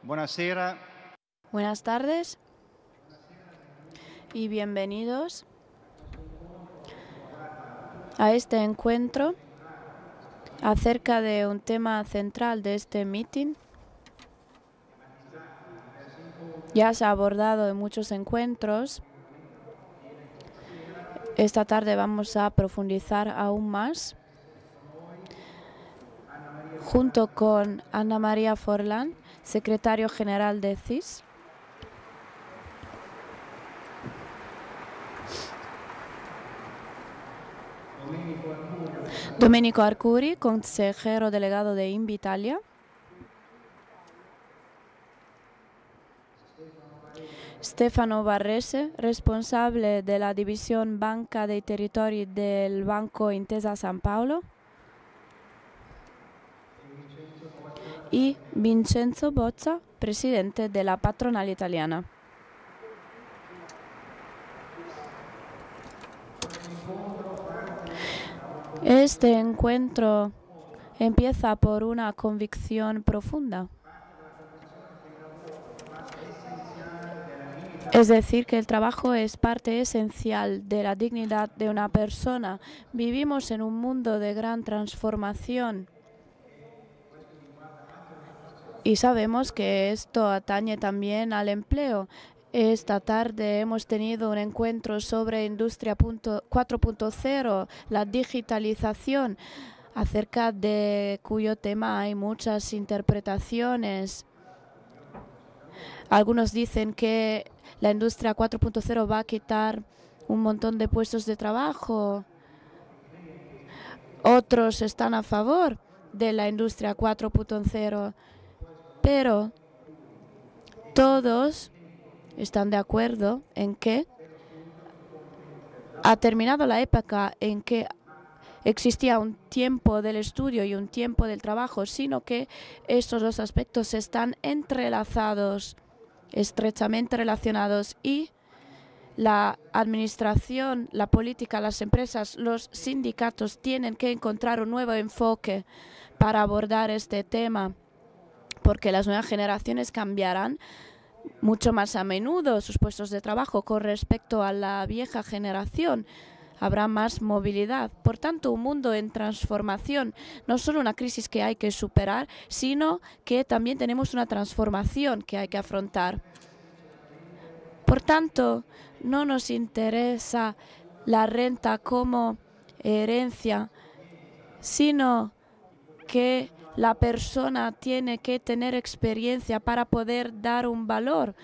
Buonasera. Buenas tardes y bienvenidos a este encuentro acerca de un tema central de este meeting. Ya se ha abordado en muchos encuentros. Esta tarde vamos a profundizar aún más junto con Anna María Forlán, secretario general de CIS. Domenico Arcuri, consejero delegado de Invitalia. Stefano Barrese, responsable de la división Banca dei Territori del Banco Intesa San Paolo. Y Vincenzo Bozza, presidente de la patronal italiana. Este encuentro empieza por una convicción profunda. Es decir, que el trabajo es parte esencial de la dignidad de una persona. Vivimos en un mundo de gran transformación. Y sabemos que esto atañe también al empleo. Esta tarde hemos tenido un encuentro sobre Industria 4.0, la digitalización, acerca de cuyo tema hay muchas interpretaciones. Algunos dicen que la Industria 4.0 va a quitar un montón de puestos de trabajo. Otros están a favor de la Industria 4.0. Pero todos están de acuerdo en que ha terminado la época en que existía un tiempo del estudio y un tiempo del trabajo, sino que estos dos aspectos están entrelazados, estrechamente relacionados, y la administración, la política, las empresas, los sindicatos tienen que encontrar un nuevo enfoque para abordar este tema, porque las nuevas generaciones cambiarán mucho más a menudo sus puestos de trabajo con respecto a la vieja generación. Habrá más movilidad. Por tanto, un mundo en transformación, no solo una crisis que hay que superar, sino que también tenemos una transformación que hay que afrontar. Por tanto, no nos interesa la renta como herencia, sino que la persona tiene que tener experiencia para poder dar un valor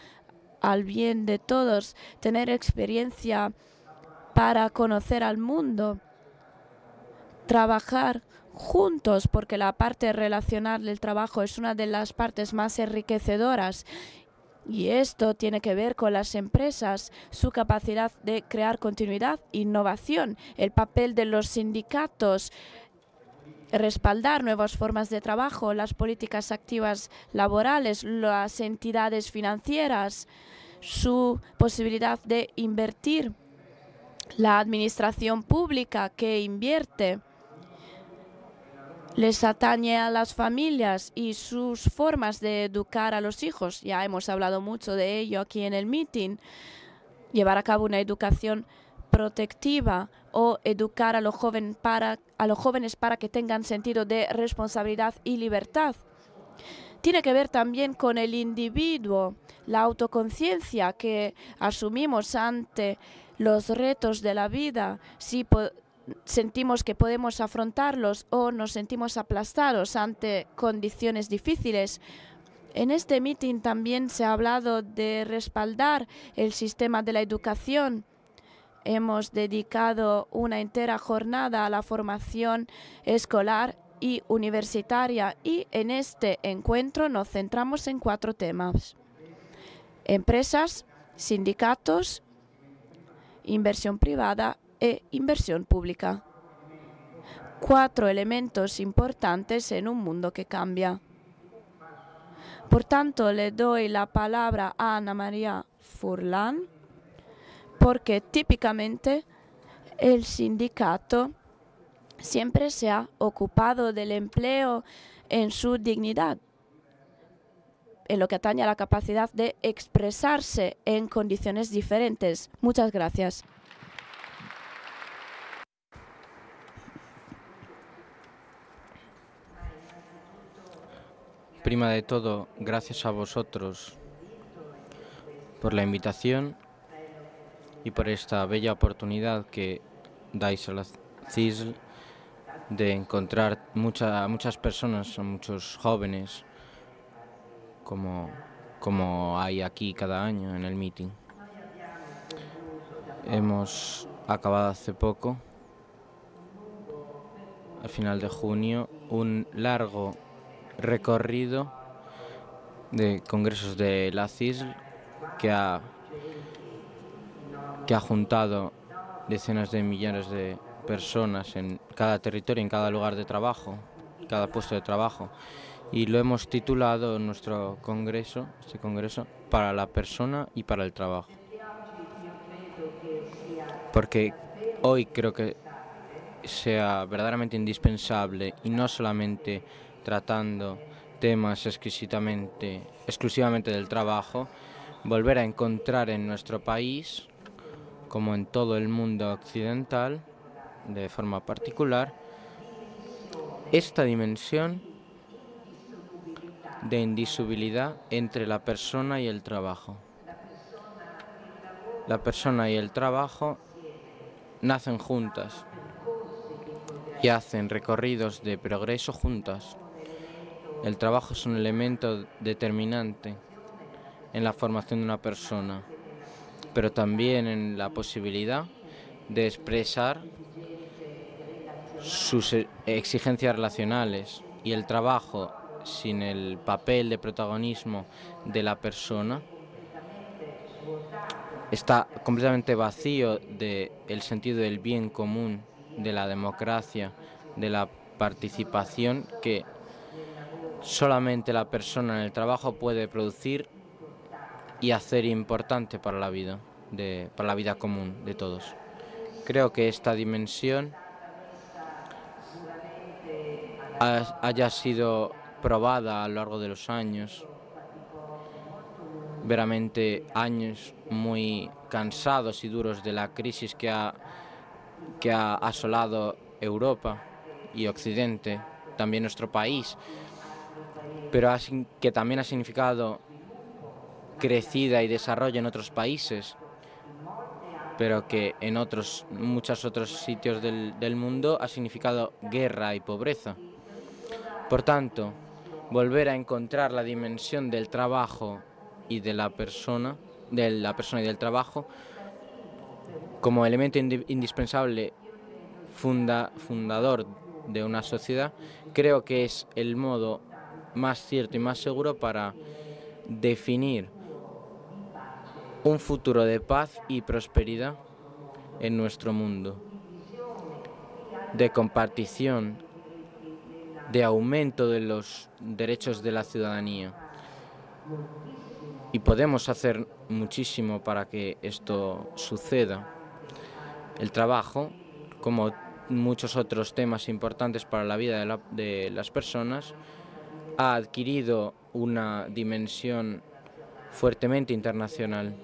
al bien de todos, tener experiencia para conocer al mundo, trabajar juntos, porque la parte relacional del trabajo es una de las partes más enriquecedoras. Y esto tiene que ver con las empresas, su capacidad de crear continuidad, innovación, el papel de los sindicatos, respaldar nuevas formas de trabajo, las políticas activas laborales, las entidades financieras, su posibilidad de invertir, la administración pública que invierte, les atañe a las familias y sus formas de educar a los hijos. Ya hemos hablado mucho de ello aquí en el meeting. Llevar a cabo una educación protectiva o educar a los jóvenes para que tengan sentido de responsabilidad y libertad. Tiene que ver también con el individuo, la autoconciencia que asumimos ante los retos de la vida, si sentimos que podemos afrontarlos o nos sentimos aplastados ante condiciones difíciles. En este meeting también se ha hablado de respaldar el sistema de la educación. Hemos dedicado una entera jornada a la formación escolar y universitaria, y en este encuentro nos centramos en 4 temas: empresas, sindicatos, inversión privada e inversión pública. 4 elementos importantes en un mundo que cambia. Por tanto, le doy la palabra a Anna María Forlán, porque típicamente el sindicato siempre se ha ocupado del empleo en su dignidad. en lo que atañe a la capacidad de expresarse en condiciones diferentes. Muchas gracias. Prima de todo, gracias a vosotros por la invitación y por esta bella oportunidad que dais a la CISL de encontrar a muchas personas, a muchos jóvenes, como hay aquí cada año en el meeting. Hemos acabado hace poco, al final de junio, un largo recorrido de congresos de la CISL que ha juntado decenas de millones de personas en cada territorio, en cada lugar de trabajo, cada puesto de trabajo. Y lo hemos titulado nuestro congreso, este congreso, para la persona y para el trabajo. Porque hoy creo que sea verdaderamente indispensable, y no solamente tratando temas exclusivamente del trabajo, volver a encontrar en nuestro país, como en todo el mundo occidental, de forma particular, esta dimensión de indisolubilidad entre la persona y el trabajo. La persona y el trabajo nacen juntas y hacen recorridos de progreso juntas. El trabajo es un elemento determinante en la formación de una persona, pero también en la posibilidad de expresar sus exigencias relacionales, y el trabajo sin el papel de protagonismo de la persona está completamente vacío del sentido del bien común, de la democracia, de la participación que solamente la persona en el trabajo puede producir y hacer importante para la vida, para la vida común de todos. Creo que esta dimensión haya sido probada a lo largo de los años, veramente años muy cansados y duros de la crisis que ha asolado Europa y Occidente, también nuestro país, pero que también ha significado crecida y desarrollo en otros países, pero que en muchos otros sitios del mundo ha significado guerra y pobreza. Por tanto, volver a encontrar la dimensión del trabajo y de la persona y del trabajo como elemento indispensable, fundador de una sociedad, creo que es el modo más cierto y más seguro para definir un futuro de paz y prosperidad en nuestro mundo, de compartición, de aumento de los derechos de la ciudadanía. Y podemos hacer muchísimo para que esto suceda. El trabajo, como muchos otros temas importantes para la vida de las personas, ha adquirido una dimensión fuertemente internacional.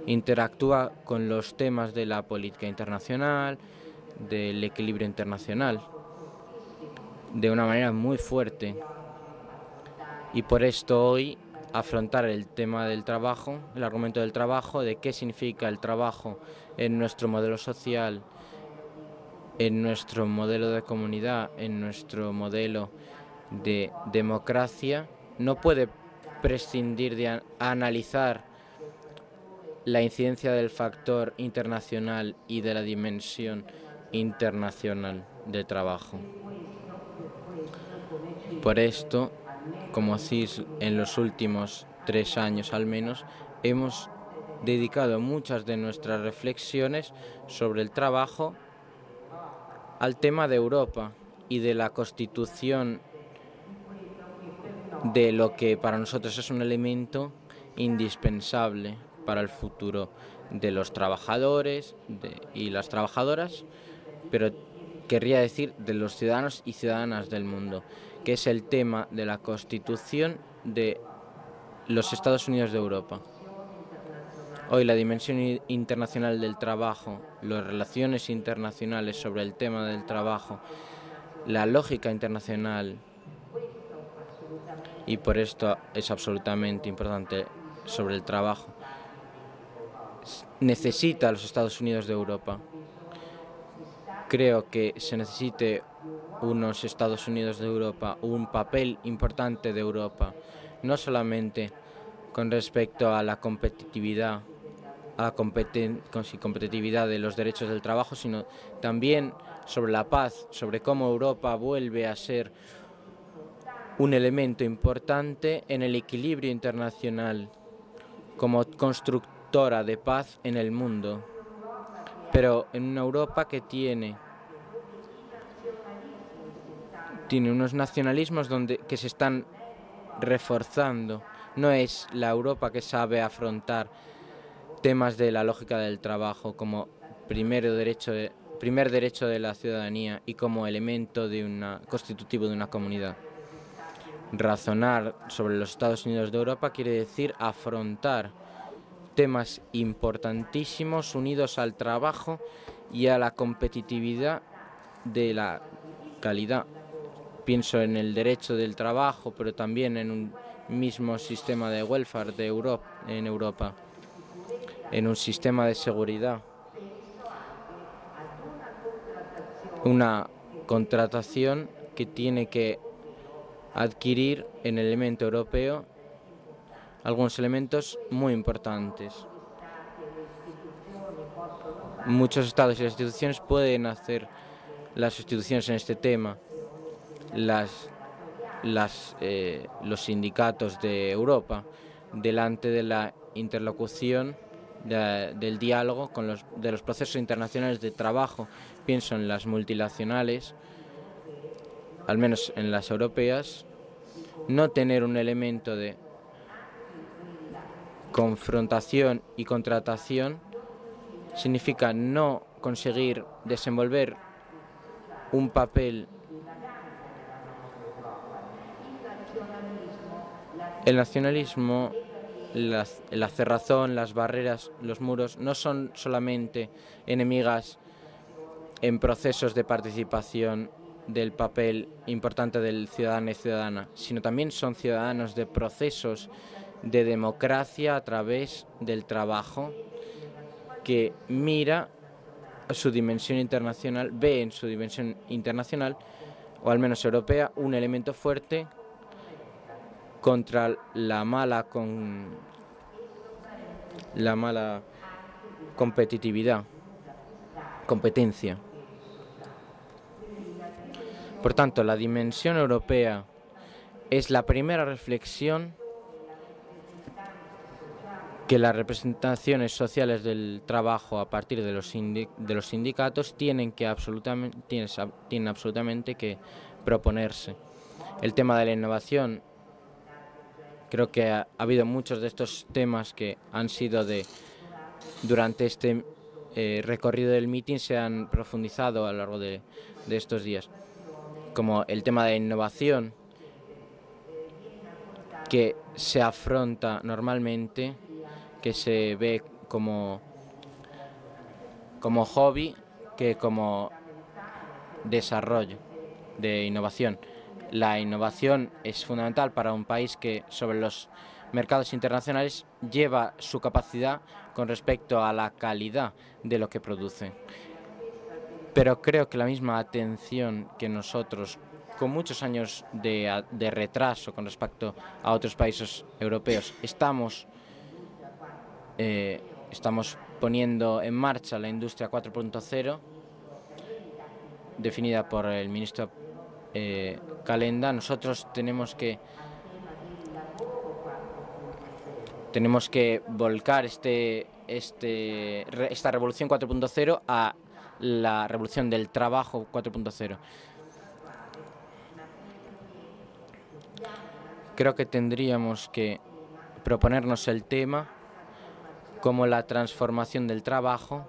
Interactúa con los temas de la política internacional, del equilibrio internacional, de una manera muy fuerte. Y por esto hoy afrontar el tema del trabajo, el argumento del trabajo, de qué significa el trabajo en nuestro modelo social, en nuestro modelo de comunidad, en nuestro modelo de democracia, no puede prescindir de analizar la incidencia del factor internacional y de la dimensión internacional del trabajo. Por esto, como CIS, en los últimos 3 años al menos, hemos dedicado muchas de nuestras reflexiones sobre el trabajo al tema de Europa y de la constitución de lo que para nosotros es un elemento indispensable para el futuro de los trabajadores y las trabajadoras, pero querría decir de los ciudadanos y ciudadanas del mundo, que es el tema de la constitución de los Estados Unidos de Europa. Hoy la dimensión internacional del trabajo, las relaciones internacionales sobre el tema del trabajo, la lógica internacional, y por esto es absolutamente importante sobre el trabajo, necesita a los Estados Unidos de Europa. Creo que se necesite unos Estados Unidos de Europa, un papel importante de Europa, no solamente con respecto a la competitividad, competitividad de los derechos del trabajo, sino también sobre la paz, sobre cómo Europa vuelve a ser un elemento importante en el equilibrio internacional como constructora de paz en el mundo, pero en una Europa que tiene unos nacionalismos que se están reforzando. No es la Europa que sabe afrontar temas de la lógica del trabajo como primer derecho de la ciudadanía y como elemento constitutivo de una comunidad. Razonar sobre los Estados Unidos de Europa quiere decir afrontar temas importantísimos unidos al trabajo y a la competitividad de la calidad. Pienso en el derecho del trabajo, pero también en un mismo sistema de welfare en Europa, en un sistema de seguridad, una contratación que tiene que adquirir en el elemento europeo algunos elementos muy importantes. Muchos estados y las instituciones pueden hacer las sustituciones en este tema. Los sindicatos de Europa, delante de la interlocución del diálogo de los procesos internacionales de trabajo. Pienso en las multinacionales, al menos en las europeas, no tener un elemento de confrontación y contratación significa no conseguir desenvolver un papel. El nacionalismo, la cerrazón, las barreras, los muros no son solamente enemigas en procesos de participación del papel importante del ciudadano y ciudadana, sino también son ciudadanos de procesos de democracia a través del trabajo que mira su dimensión internacional, ve en su dimensión internacional, o al menos europea, un elemento fuerte contra la mala competencia. Por tanto, la dimensión europea es la primera reflexión que las representaciones sociales del trabajo a partir de los sindicatos tienen absolutamente que proponerse. El tema de la innovación, creo que ha habido muchos de estos temas que han sido durante este recorrido del meeting, se han profundizado a lo largo de estos días, como el tema de innovación, que se afronta normalmente, que se ve como hobby que como desarrollo de innovación. La innovación es fundamental para un país que sobre los mercados internacionales lleva su capacidad con respecto a la calidad de lo que produce. Pero creo que la misma atención que nosotros, con muchos años de retraso con respecto a otros países europeos, estamos poniendo en marcha la industria 4.0, definida por el ministro Calenda. Nosotros tenemos que volcar esta revolución 4.0 a la revolución del trabajo 4.0. Creo que tendríamos que proponernos el tema como la transformación del trabajo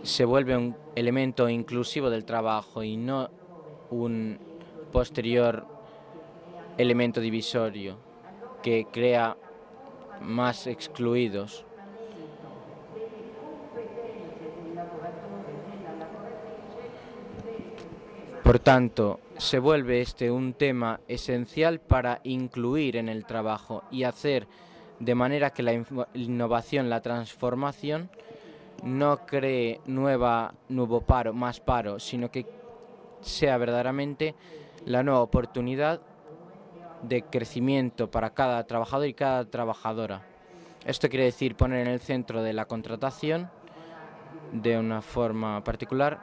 se vuelve un elemento inclusivo del trabajo y no un posterior elemento divisorio que crea más excluidos. Por tanto, se vuelve un tema esencial para incluir en el trabajo y hacer de manera que la innovación, la transformación, no cree más paro, sino que sea verdaderamente la nueva oportunidad de crecimiento para cada trabajador y cada trabajadora. Esto quiere decir poner en el centro de la contratación, de una forma particular,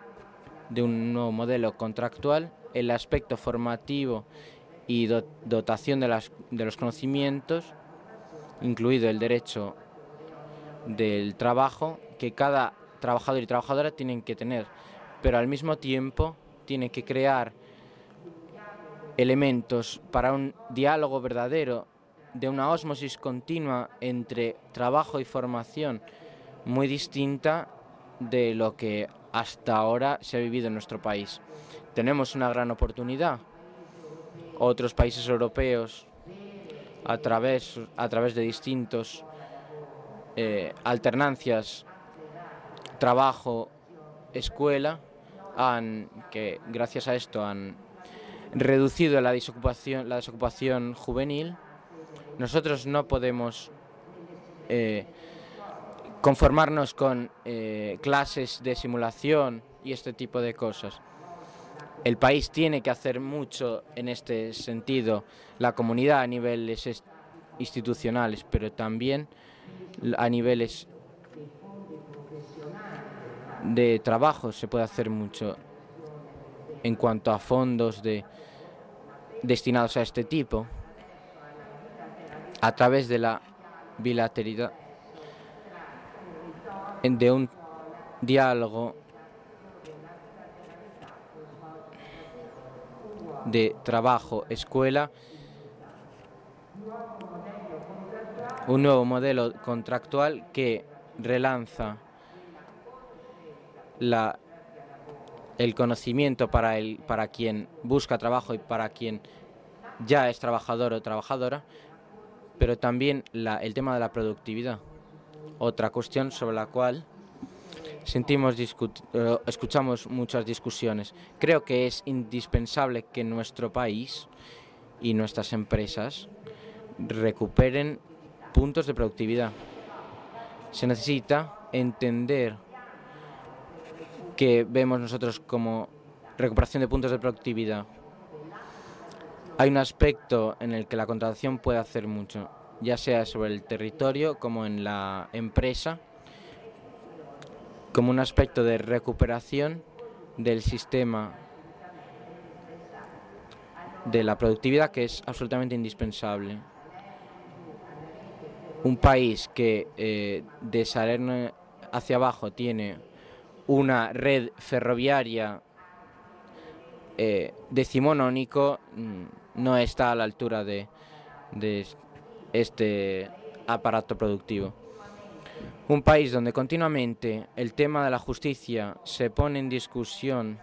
de un nuevo modelo contractual, el aspecto formativo y dotación de los conocimientos, incluido el derecho del trabajo, que cada trabajador y trabajadora tienen que tener, pero al mismo tiempo tiene que crear elementos para un diálogo verdadero, de una ósmosis continua entre trabajo y formación, muy distinta de lo que hasta ahora se ha vivido en nuestro país. Tenemos una gran oportunidad. Otros países europeos, a través de distintos alternancias trabajo-escuela, que gracias a esto han reducido la desocupación juvenil. Nosotros no podemos conformarnos con clases de simulación y este tipo de cosas. El país tiene que hacer mucho en este sentido, la comunidad a niveles institucionales, pero también a niveles de trabajo se puede hacer mucho en cuanto a fondos destinados a este tipo, a través de la bilateralidad, de un diálogo de trabajo-escuela, un nuevo modelo contractual que relanza el conocimiento para quien busca trabajo y para quien ya es trabajador o trabajadora, pero también el tema de la productividad, otra cuestión sobre la cual escuchamos muchas discusiones. Creo que es indispensable que nuestro país y nuestras empresas recuperen puntos de productividad. Se necesita entender que vemos nosotros como recuperación de puntos de productividad. Hay un aspecto en el que la contratación puede hacer mucho, ya sea sobre el territorio como en la empresa, como un aspecto de recuperación del sistema de la productividad, que es absolutamente indispensable. Un país que de Salerno hacia abajo tiene una red ferroviaria decimonónico, no está a la altura de este aparato productivo. Un país donde continuamente el tema de la justicia se pone en discusión,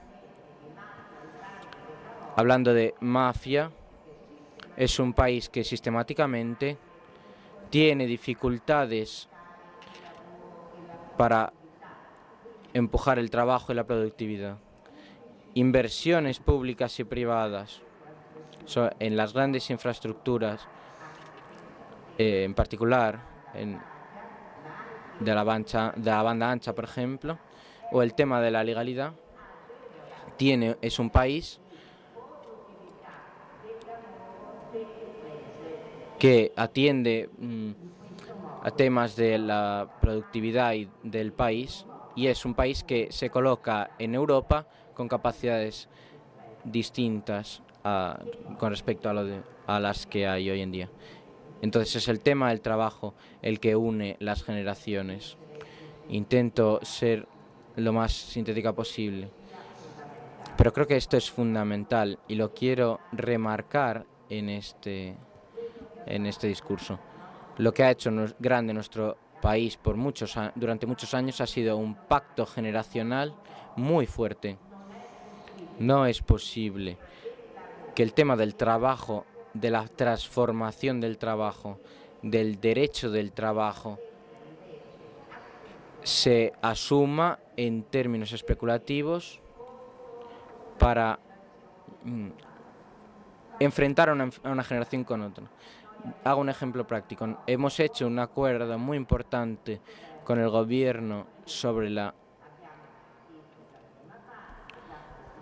hablando de mafia, es un país que sistemáticamente tiene dificultades para empujar el trabajo y la productividad. Inversiones públicas y privadas en las grandes infraestructuras, en particular de la banda ancha, por ejemplo, o el tema de la legalidad, es un país que atiende a temas de la productividad y del país, y es un país que se coloca en Europa con capacidades distintas con respecto a las que hay hoy en día. Entonces es el tema del trabajo el que une las generaciones. Intento ser lo más sintética posible, pero creo que esto es fundamental y lo quiero remarcar en este discurso. Lo que ha hecho grande nuestro país durante muchos años ha sido un pacto generacional muy fuerte. No es posible que el tema del trabajo de la transformación del trabajo, del derecho del trabajo, se asuma en términos especulativos para enfrentar a una generación con otra. Hago un ejemplo práctico. Hemos hecho un acuerdo muy importante con el gobierno sobre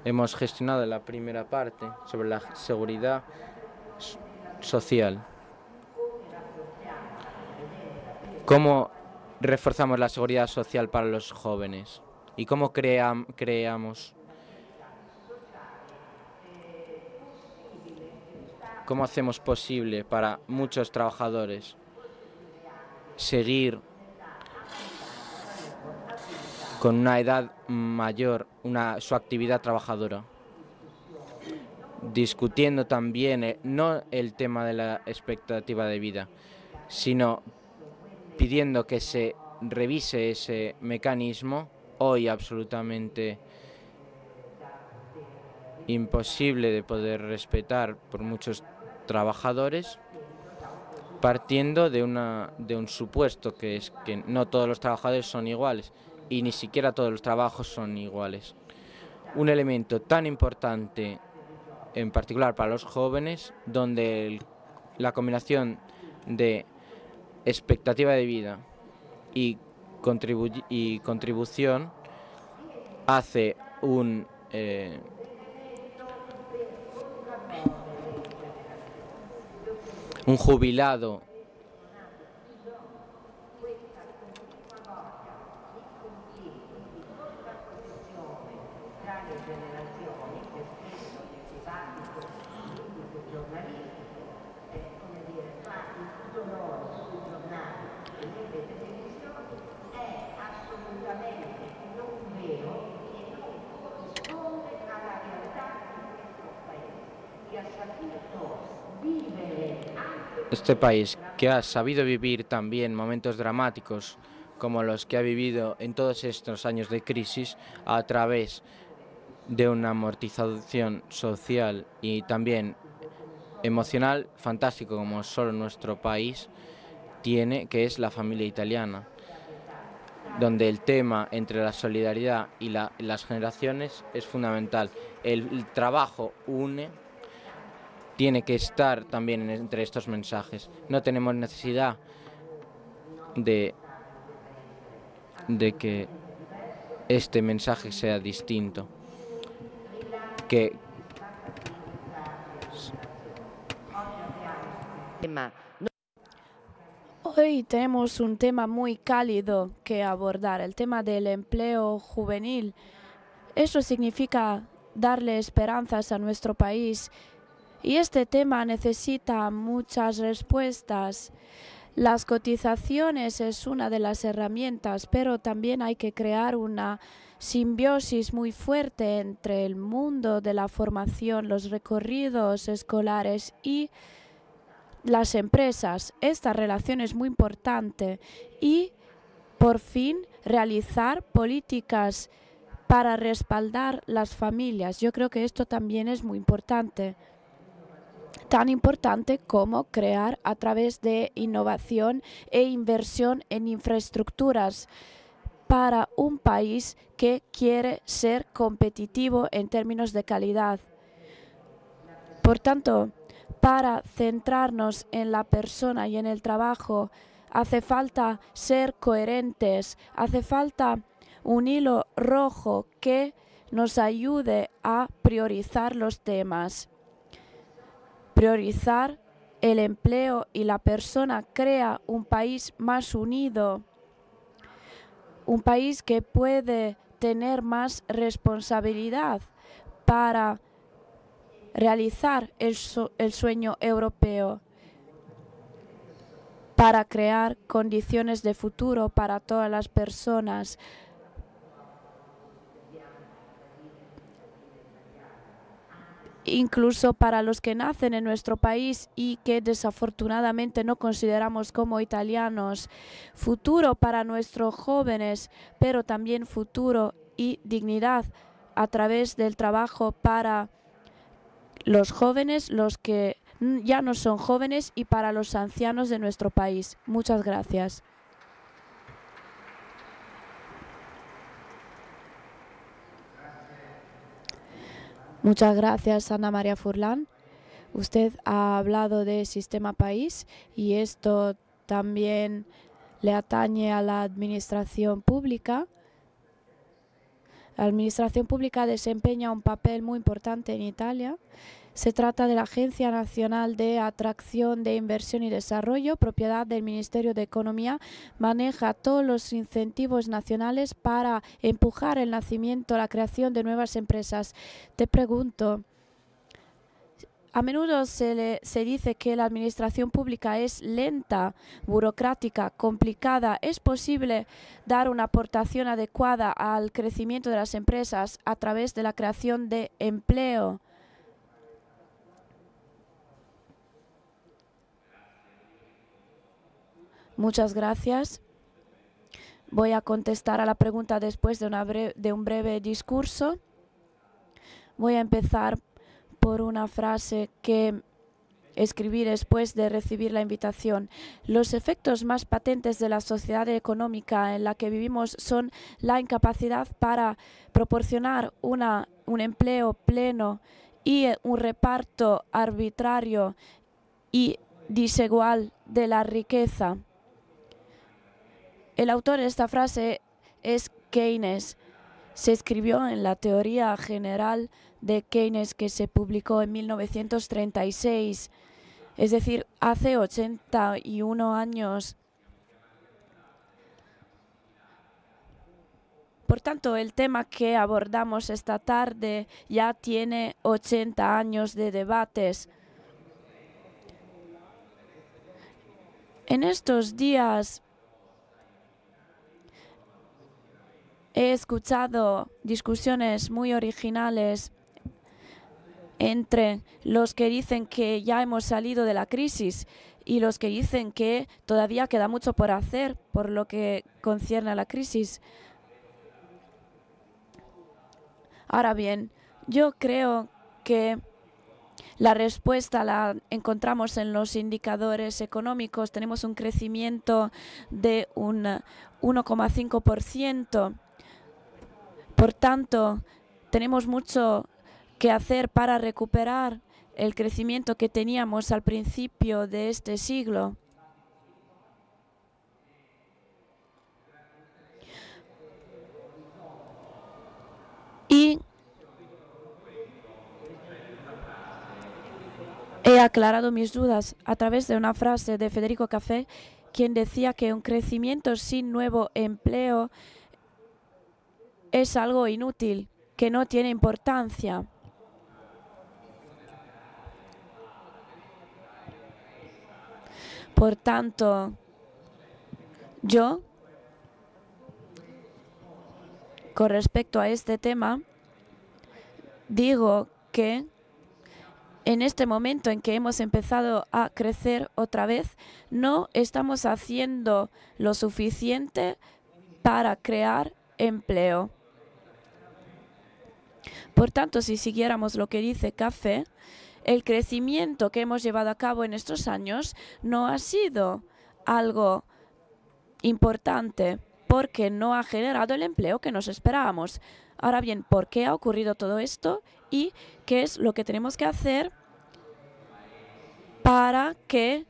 hemos gestionado la primera parte sobre la seguridad social. ¿Cómo reforzamos la seguridad social para los jóvenes? ¿Y cómo cómo hacemos posible para muchos trabajadores seguir con una edad mayor su actividad trabajadora? Discutiendo también no el tema de la expectativa de vida, sino pidiendo que se revise ese mecanismo, hoy absolutamente imposible de poder respetar por muchos trabajadores, partiendo de un supuesto que es que no todos los trabajadores son iguales y ni siquiera todos los trabajos son iguales. Un elemento tan importante, en particular para los jóvenes, donde la combinación de expectativa de vida y contribución hace un jubilado este país, que ha sabido vivir también momentos dramáticos como los que ha vivido en todos estos años de crisis a través de una amortización social y también emocional fantástico como solo nuestro país tiene, que es la familia italiana, donde el tema entre la solidaridad y las generaciones es fundamental. El trabajo une, tiene que estar también entre estos mensajes. No tenemos necesidad de que este mensaje sea distinto. Hoy tenemos un tema muy cálido que abordar, el tema del empleo juvenil. Eso significa darle esperanzas a nuestro país y este tema necesita muchas respuestas. Las cotizaciones es una de las herramientas, pero también hay que crear una simbiosis muy fuerte entre el mundo de la formación, los recorridos escolares y las empresas. Esta relación es muy importante y por fin realizar políticas para respaldar las familias. Yo creo que esto también es muy importante. Tan importante como crear a través de innovación e inversión en infraestructuras para un país que quiere ser competitivo en términos de calidad. Por tanto, para centrarnos en la persona y en el trabajo, hace falta ser coherentes, hace falta un hilo rojo que nos ayude a priorizar los temas. Priorizar el empleo y la persona crea un país más unido, un país que puede tener más responsabilidad para realizar el sueño europeo, para crear condiciones de futuro para todas las personas. Incluso para los que nacen en nuestro país y que desafortunadamente no consideramos como italianos. Futuro para nuestros jóvenes, pero también futuro y dignidad a través del trabajo para los jóvenes, los que ya no son jóvenes y para los ancianos de nuestro país. Muchas gracias. Muchas gracias, Ana María Furlan. Usted ha hablado de sistema país y esto también le atañe a la administración pública. La administración pública desempeña un papel muy importante en Italia. Se trata de la Agencia Nacional de Atracción de Inversión y Desarrollo, propiedad del Ministerio de Economía. Maneja todos los incentivos nacionales para empujar el nacimiento, la creación de nuevas empresas. Te pregunto, a menudo se dice que la administración pública es lenta, burocrática, complicada. ¿Es posible dar una aportación adecuada al crecimiento de las empresas a través de la creación de empleo? Muchas gracias. Voy a contestar a la pregunta después de un breve discurso. Voy a empezar por una frase que escribí después de recibir la invitación. Los efectos más patentes de la sociedad económica en la que vivimos son la incapacidad para proporcionar un empleo pleno y un reparto arbitrario y desigual de la riqueza. El autor de esta frase es Keynes. Se escribió en la Teoría General de Keynes, que se publicó en 1936, es decir, hace 81 años. Por tanto, el tema que abordamos esta tarde ya tiene 80 años de debates. En estos días he escuchado discusiones muy originales entre los que dicen que ya hemos salido de la crisis y los que dicen que todavía queda mucho por hacer por lo que concierne a la crisis. Ahora bien, yo creo que la respuesta la encontramos en los indicadores económicos. Tenemos un crecimiento de un 1,5%. Por tanto, tenemos mucho que hacer para recuperar el crecimiento que teníamos al principio de este siglo. Y he aclarado mis dudas a través de una frase de Federico Café, quien decía que un crecimiento sin nuevo empleo es algo inútil, que no tiene importancia. Por tanto, yo, con respecto a este tema, digo que en este momento en que hemos empezado a crecer otra vez, no estamos haciendo lo suficiente para crear empleo. Por tanto, si siguiéramos lo que dice Café, el crecimiento que hemos llevado a cabo en estos años no ha sido algo importante porque no ha generado el empleo que nos esperábamos. Ahora bien, ¿por qué ha ocurrido todo esto y qué es lo que tenemos que hacer para que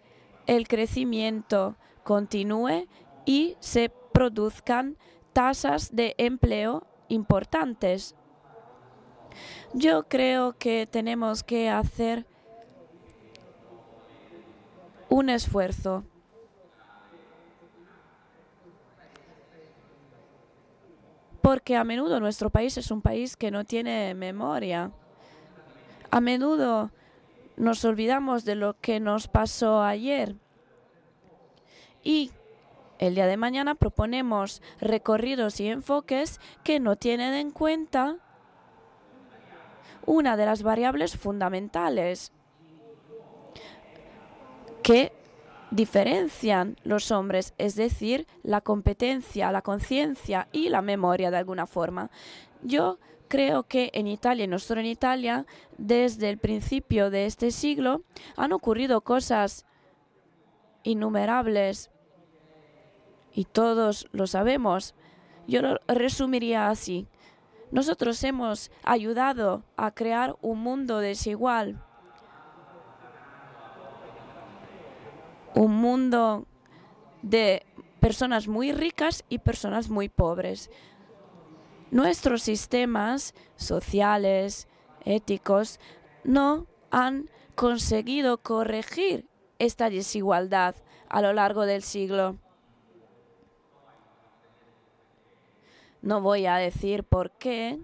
el crecimiento continúe y se produzcan tasas de empleo importantes? Yo creo que tenemos que hacer un esfuerzo. Porque a menudo nuestro país es un país que no tiene memoria. A menudo nos olvidamos de lo que nos pasó ayer. Y el día de mañana proponemos recorridos y enfoques que no tienen en cuenta una de las variables fundamentales que diferencian los hombres, es decir, la competencia, la conciencia y la memoria de alguna forma. Yo creo que en Italia, y no solo en Italia, desde el principio de este siglo han ocurrido cosas innumerables y todos lo sabemos. Yo lo resumiría así. Nosotros hemos ayudado a crear un mundo desigual, un mundo de personas muy ricas y personas muy pobres. Nuestros sistemas sociales, éticos, no han conseguido corregir esta desigualdad a lo largo del siglo. No voy a decir por qué.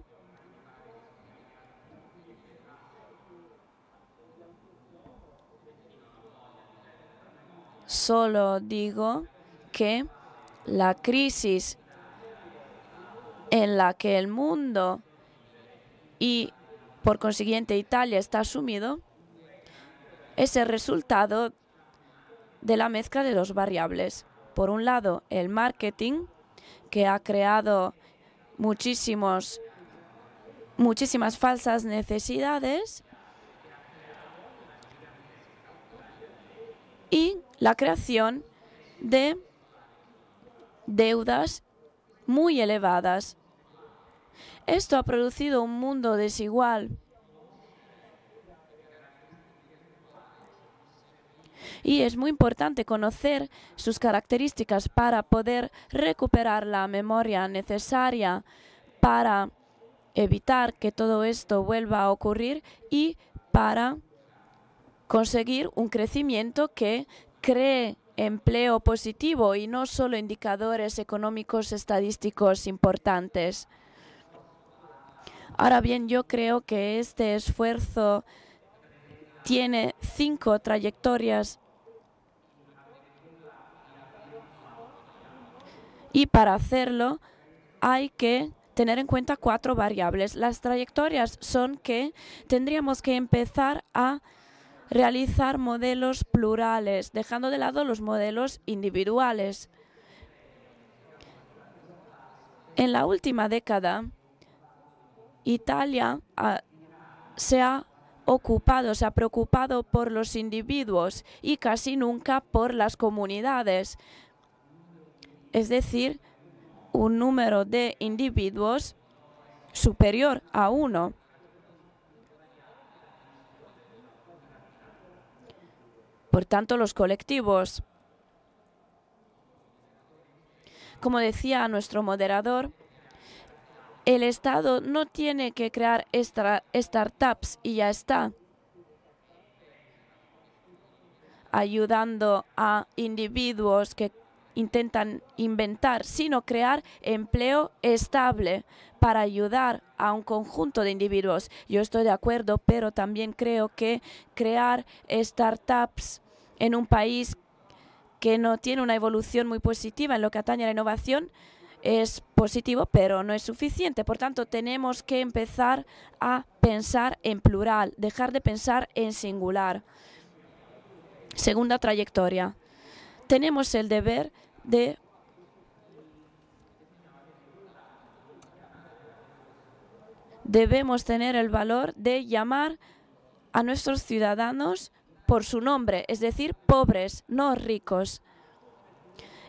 Solo digo que la crisis en la que el mundo y por consiguiente Italia está sumido es el resultado de la mezcla de dos variables. Por un lado, el marketing, que ha creado muchísimas falsas necesidades, y la creación de deudas muy elevadas. Esto ha producido un mundo desigual. Y es muy importante conocer sus características para poder recuperar la memoria necesaria para evitar que todo esto vuelva a ocurrir y para conseguir un crecimiento que cree empleo positivo y no solo indicadores económicos estadísticos importantes. Ahora bien, yo creo que este esfuerzo tiene 5 trayectorias y para hacerlo hay que tener en cuenta 4 variables. Las trayectorias son que tendríamos que empezar a realizar modelos plurales, dejando de lado los modelos individuales. En la última década, Italia se ha preocupado por los individuos y casi nunca por las comunidades. Es decir, un número de individuos superior a 1. Por tanto, los colectivos. Como decía nuestro moderador, el Estado no tiene que crear startups y ya está, ayudando a individuos que intentan inventar, sino crear empleo estable para ayudar a un conjunto de individuos. Yo estoy de acuerdo, pero también creo que crear startups en un país que no tiene una evolución muy positiva en lo que atañe a la innovación es positivo, pero no es suficiente. Por tanto, tenemos que empezar a pensar en plural, dejar de pensar en singular. Segunda trayectoria. Tenemos el deber de debemos tener el valor de llamar a nuestros ciudadanos por su nombre, es decir, pobres, no ricos.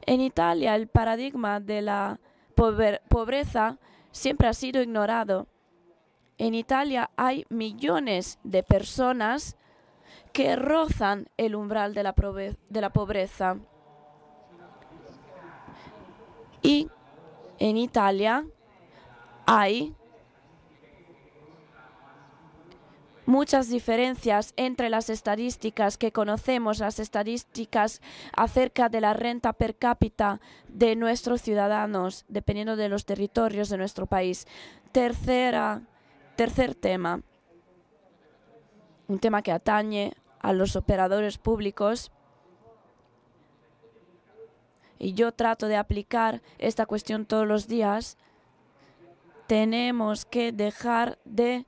En Italia el paradigma de la pobreza siempre ha sido ignorado. En Italia hay millones de personas que rozan el umbral de la pobreza. Y en Italia hay muchas diferencias entre las estadísticas que conocemos, las estadísticas acerca de la renta per cápita de nuestros ciudadanos, dependiendo de los territorios de nuestro país. Tercer tema, un tema que atañe a los operadores públicos. Y yo trato de aplicar esta cuestión todos los días. Tenemos que dejar de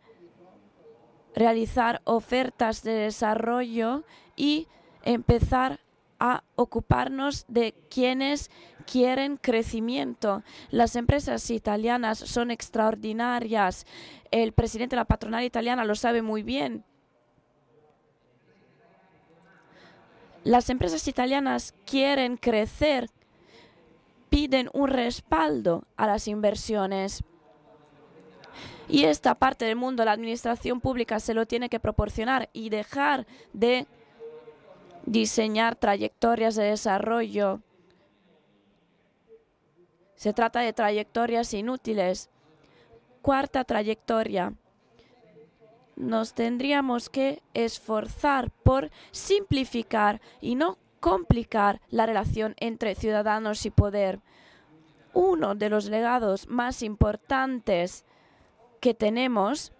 realizar ofertas de desarrollo y empezar a ocuparnos de quienes quieren crecimiento. Las empresas italianas son extraordinarias. El presidente de la patronal italiana lo sabe muy bien. Las empresas italianas quieren crecer, piden un respaldo a las inversiones. Y esta parte del mundo, la administración pública se lo tiene que proporcionar y dejar de diseñar trayectorias de desarrollo. Se trata de trayectorias inútiles. Cuarta trayectoria. Nos tendríamos que esforzar por simplificar y no complicar la relación entre ciudadanos y poder. Uno de los legados más importantes que tenemos,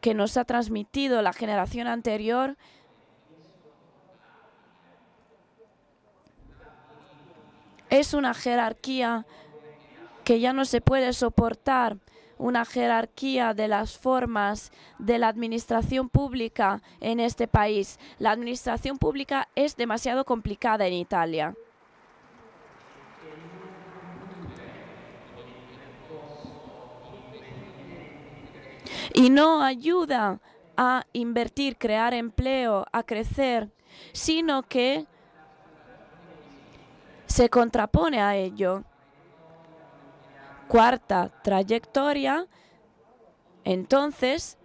que nos ha transmitido la generación anterior, es una jerarquía que ya no se puede soportar, una jerarquía de las formas de la administración pública en este país. La administración pública es demasiado complicada en Italia. Y no ayuda a invertir, crear empleo, a crecer, sino que se contrapone a ello. Cuarta trayectoria, entonces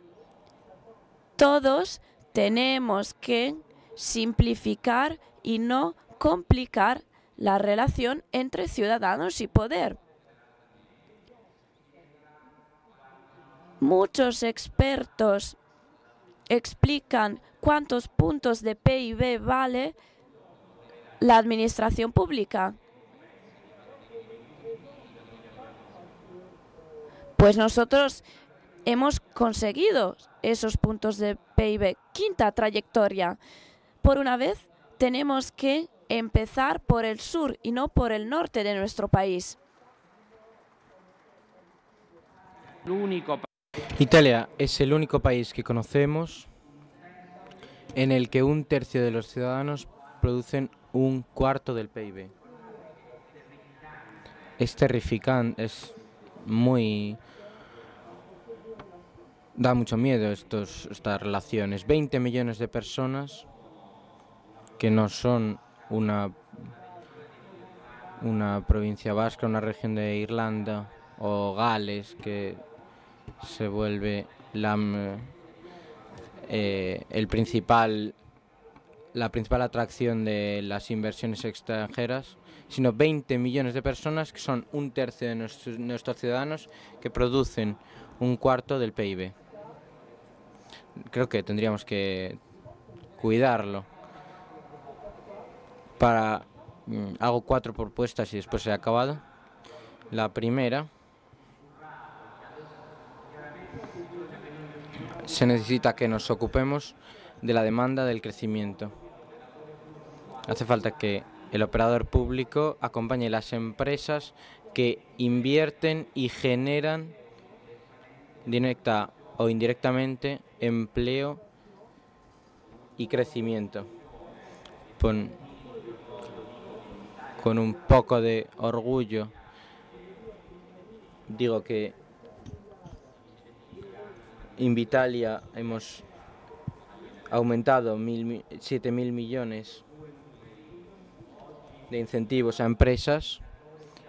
todos tenemos que simplificar y no complicar la relación entre ciudadanos y poder. Muchos expertos explican cuántos puntos de PIB vale la administración pública. Pues nosotros hemos conseguido esos puntos de PIB. Quinta trayectoria. Por una vez tenemos que empezar por el sur y no por el norte de nuestro país. Italia es el único país que conocemos en el que 1/3 de los ciudadanos producen 1/4 del PIB. Es terrificante, da mucho miedo estas relaciones. 20 millones de personas que no son una provincia vasca, una región de Irlanda o Gales, que se vuelve la principal atracción de las inversiones extranjeras, sino 20 millones de personas que son 1/3 de nuestros ciudadanos que producen 1/4 del PIB. Creo que tendríamos que cuidarlo. Hago 4 propuestas y después he acabado. La primera: se necesita que nos ocupemos de la demanda del crecimiento. Hace falta que el operador público acompañe las empresas que invierten y generan directa o indirectamente empleo y crecimiento. Con un poco de orgullo digo que Invitalia hemos aumentado 7.000 millones de incentivos a empresas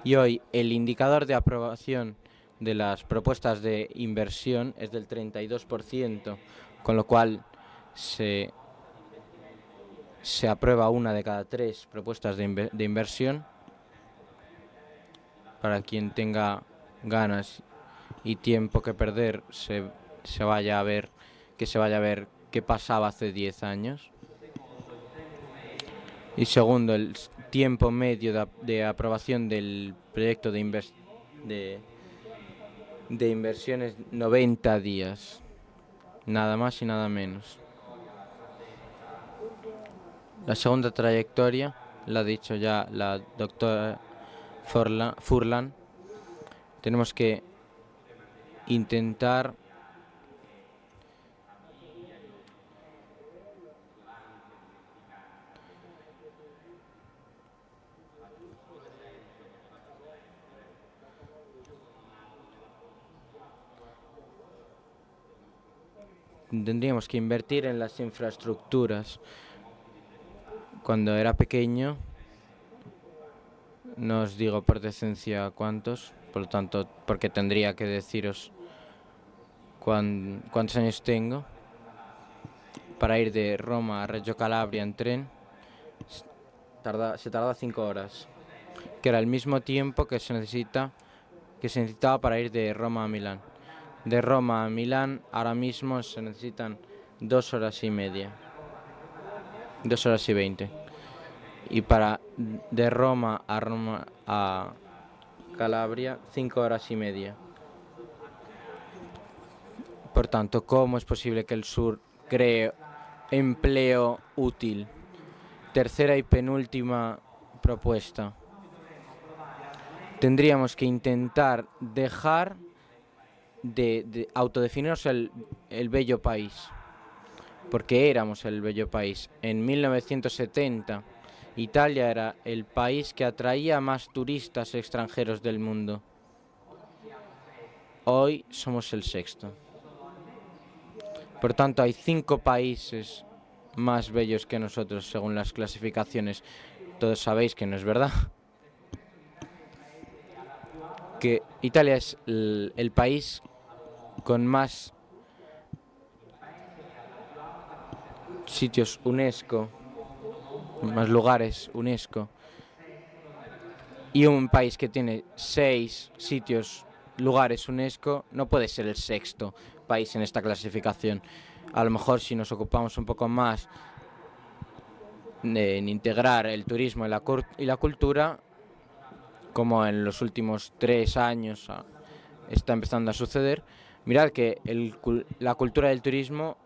y hoy el indicador de aprobación de las propuestas de inversión es del 32%, con lo cual se aprueba 1 de cada 3 propuestas de inversión. Para quien tenga ganas y tiempo que perder, se vaya a ver qué pasaba hace 10 años. Y segundo, el tiempo medio de aprobación del proyecto de inversiones, 90 días, nada más y nada menos. La segunda trayectoria la ha dicho ya la doctora Furlan. Tenemos que intentar tendríamos que invertir en las infraestructuras. Cuando era pequeño, no os digo por decencia cuántos, por lo tanto, porque tendría que deciros cuántos años tengo. Para ir de Roma a Reggio Calabria en tren se tarda 5 horas, que era el mismo tiempo que se necesitaba para ir de Roma a Milán. De Roma a Milán ahora mismo se necesitan 2 horas y media, 2 horas y 20. Y de Roma a Calabria, 5 horas y media. Por tanto, ¿cómo es posible que el sur cree empleo útil? Tercera y penúltima propuesta. Tendríamos que intentar dejar de autodefinirnos el bello país, porque éramos el bello país. En 1970, Italia era el país que atraía más turistas extranjeros del mundo. Hoy somos el sexto. Por tanto, hay 5 países más bellos que nosotros según las clasificaciones. Todos sabéis que no es verdad. Que Italia es el país con más sitios UNESCO, más lugares UNESCO, y un país que tiene 6 lugares UNESCO no puede ser el sexto país en esta clasificación. A lo mejor si nos ocupamos un poco más en integrar el turismo y la cultura, como en los últimos 3 años está empezando a suceder, mirad que la cultura y el turismo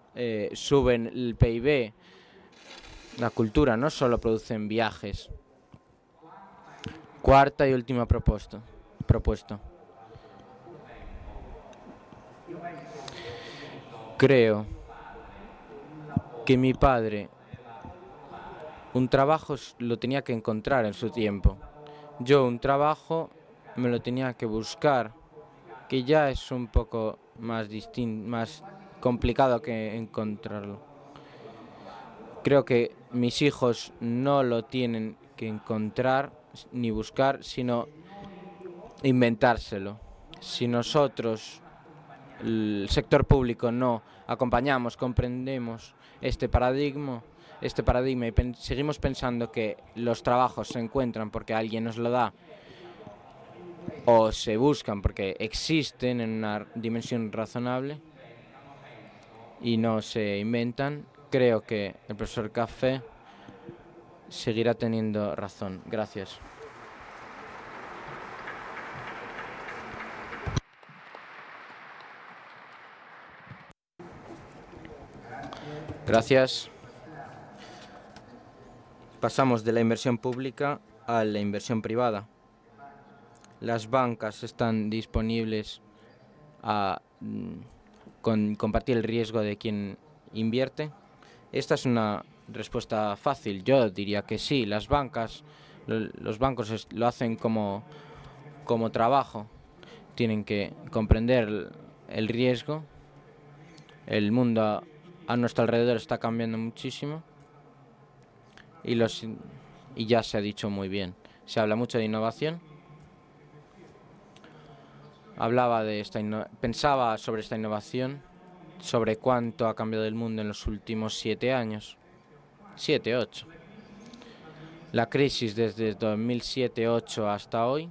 suben el PIB. La cultura no solo produce viajes. Cuarta y última propuesta. Creo que mi padre un trabajo lo tenía que encontrar en su tiempo. Yo un trabajo me lo tenía que buscar, que ya es un poco más complicado que encontrarlo. Creo que mis hijos no lo tienen que encontrar ni buscar, sino inventárselo. Si nosotros, el sector público, no acompañamos, comprendemos este paradigma y seguimos pensando que los trabajos se encuentran porque alguien nos lo da o se buscan porque existen en una dimensión razonable y no se inventan, creo que el profesor Café seguirá teniendo razón. Gracias. Gracias. Pasamos de la inversión pública a la inversión privada. Las bancas están disponibles a compartir el riesgo de quien invierte. Esta es una respuesta fácil. Yo diría que sí. Los bancos lo hacen como trabajo. Tienen que comprender el riesgo. El mundo a nuestro alrededor está cambiando muchísimo y ya se ha dicho muy bien. Se habla mucho de innovación. Pensaba sobre esta innovación, sobre cuánto ha cambiado el mundo en los últimos 7 años. 7, 8. La crisis desde 2007-8 hasta hoy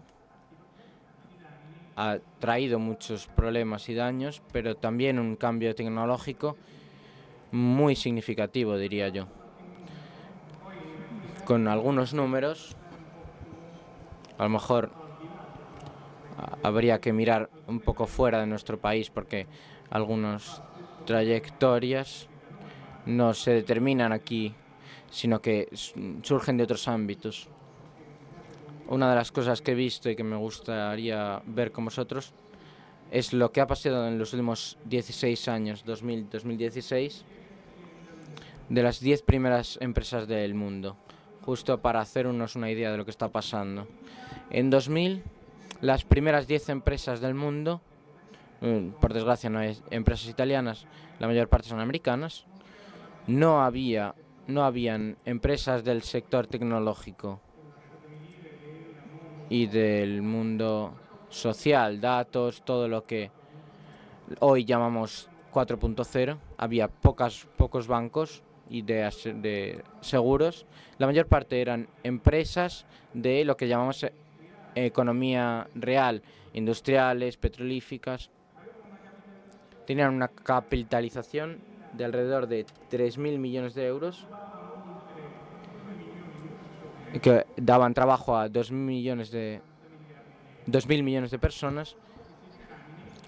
ha traído muchos problemas y daños, pero también un cambio tecnológico muy significativo, diría yo. Con algunos números, a lo mejor habría que mirar un poco fuera de nuestro país porque algunas trayectorias no se determinan aquí, sino que surgen de otros ámbitos. Una de las cosas que he visto y que me gustaría ver con vosotros es lo que ha pasado en los últimos 16 años, 2000-2016, de las 10 primeras empresas del mundo, justo para hacernos una idea de lo que está pasando. En 2000, las primeras 10 empresas del mundo por desgracia no hay empresas italianas, la mayor parte son americanas, no habían empresas del sector tecnológico y del mundo social, datos, todo lo que hoy llamamos 4.0. Había pocos bancos y de seguros. La mayor parte eran empresas de lo que llamamos economía real, industriales, petrolíficas. Tenían una capitalización de alrededor de 3.000 millones de euros, que daban trabajo a 2.000 millones de personas,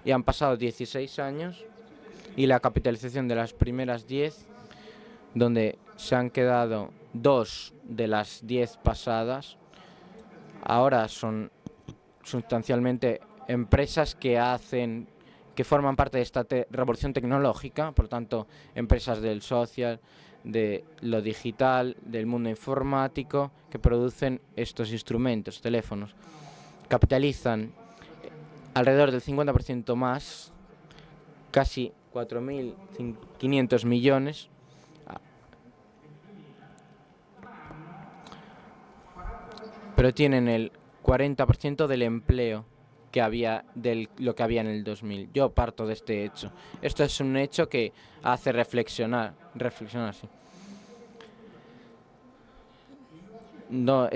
y han pasado 16 años y la capitalización de las primeras 10, donde se han quedado 2 de las 10 pasadas, ahora son sustancialmente empresas que forman parte de esta revolución tecnológica, por lo tanto, empresas del social, de lo digital, del mundo informático, que producen estos instrumentos, teléfonos. Capitalizan alrededor del 50% más, casi 4.500 millones. Pero tienen el 40% del empleo que había, lo que había en el 2000. Yo parto de este hecho. Esto es un hecho que hace reflexionar, sí. No,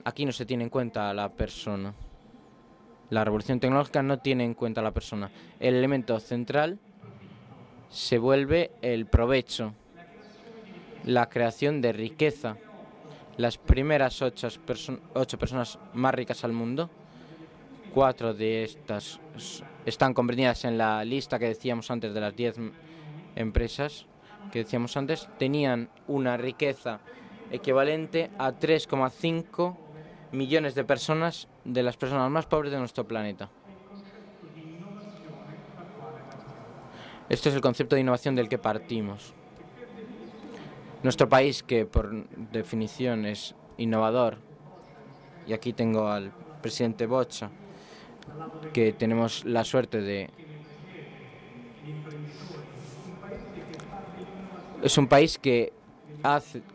aquí no se tiene en cuenta a la persona. La revolución tecnológica no tiene en cuenta a la persona. El elemento central se vuelve el provecho, la creación de riqueza. Las primeras 8 personas más ricas al mundo, 4 de estas están comprendidas en la lista que decíamos antes de las 10 empresas que decíamos antes, tenían una riqueza equivalente a 3,5 millones de personas, de las personas más pobres de nuestro planeta. Este es el concepto de innovación del que partimos. Nuestro país, que por definición es innovador, y aquí tengo al presidente Boccia, que tenemos la suerte de... Es un país que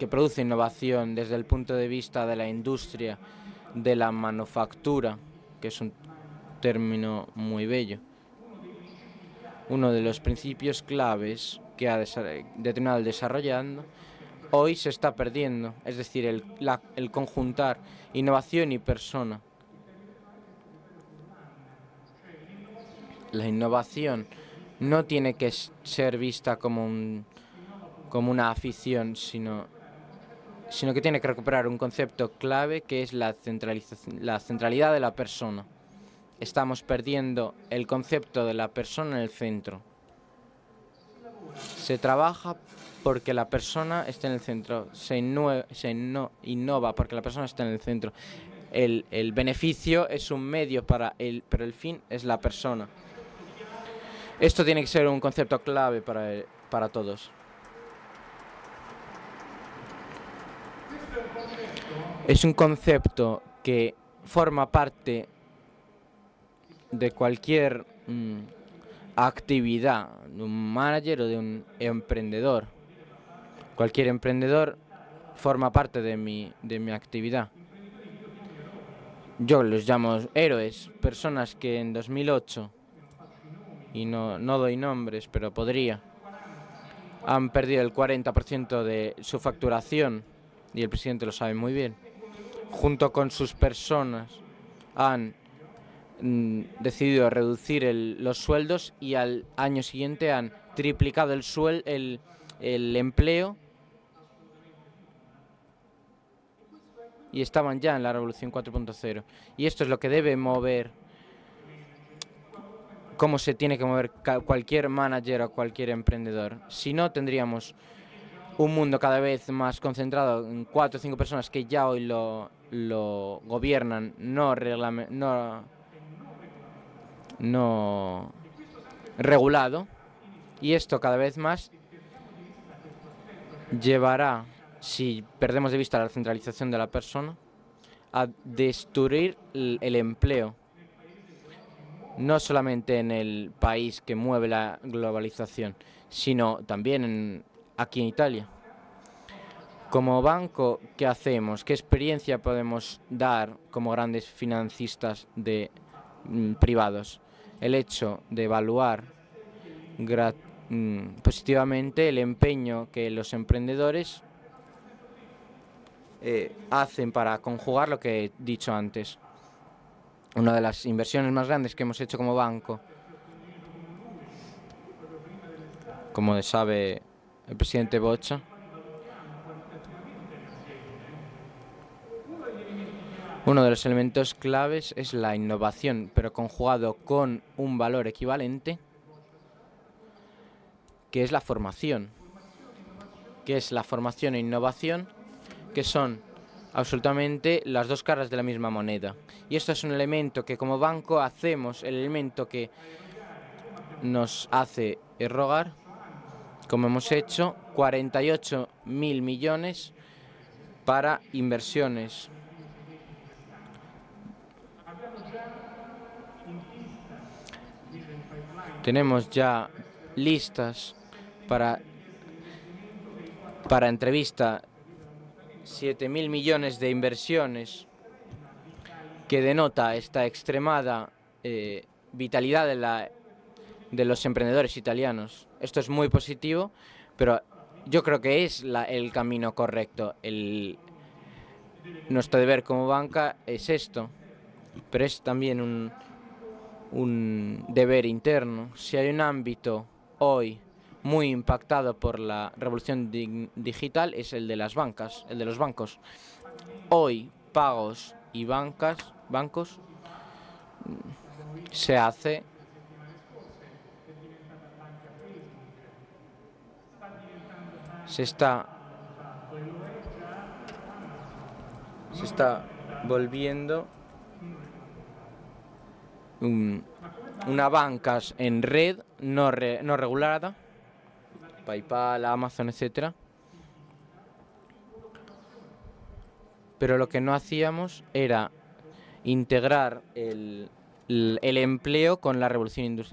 produce innovación desde el punto de vista de la industria, de la manufactura, que es un término muy bello. Uno de los principios claves que ha determinado el desarrollando hoy se está perdiendo, es decir, el conjuntar innovación y persona. La innovación no tiene que ser vista como una afición, sino que tiene que recuperar un concepto clave que es la centralidad de la persona. Estamos perdiendo el concepto de la persona en el centro. Se trabaja porque la persona esté en el centro, se innova porque la persona está en el centro. El beneficio es un medio pero el fin es la persona. Esto tiene que ser un concepto clave para todos. Es un concepto que forma parte de cualquier actividad de un manager o de un emprendedor. Cualquier emprendedor forma parte de mi actividad. Yo los llamo héroes, personas que en 2008, y no doy nombres, pero podría, han perdido el 40% de su facturación, y el presidente lo sabe muy bien. Junto con sus personas han decidido reducir los sueldos y al año siguiente han triplicado el empleo y estaban ya en la revolución 4.0. Y esto es lo que debe mover, cómo se tiene que mover cualquier manager o cualquier emprendedor. Si no, tendríamos un mundo cada vez más concentrado en 4 o 5 personas que ya hoy lo gobiernan, no regulado, y esto cada vez más llevará, si perdemos de vista la centralización de la persona, a destruir el empleo. no solamente en el país que mueve la globalización, sino también aquí en Italia. Como banco, ¿qué hacemos? ¿Qué experiencia podemos dar como grandes financistas privados? El hecho de evaluar positivamente el empeño que los emprendedores hacen para conjugar lo que he dicho antes. Una de las inversiones más grandes que hemos hecho como banco, como sabe el presidente Boccia, uno de los elementos claves es la innovación, pero conjugado con un valor equivalente, que es la formación. ¿Qué es la formación e innovación? Que son absolutamente las dos caras de la misma moneda. Y esto es un elemento que como banco hacemos, el elemento que nos hace erogar, como hemos hecho, 48.000 millones para inversiones. Tenemos ya listas para entrevista 7.000 millones de inversiones, que denota esta extremada vitalidad de los emprendedores italianos. Esto es muy positivo, pero yo creo que es el camino correcto. Nuestro deber como banca es esto, pero es también un deber interno. Si hay un ámbito hoy muy impactado por la revolución digital, es el de las bancas, el de los bancos. Hoy pagos y bancos se hace se está volviendo una banca en red no regulada, PayPal, Amazon, etcétera. Pero lo que no hacíamos era integrar el empleo con la revolución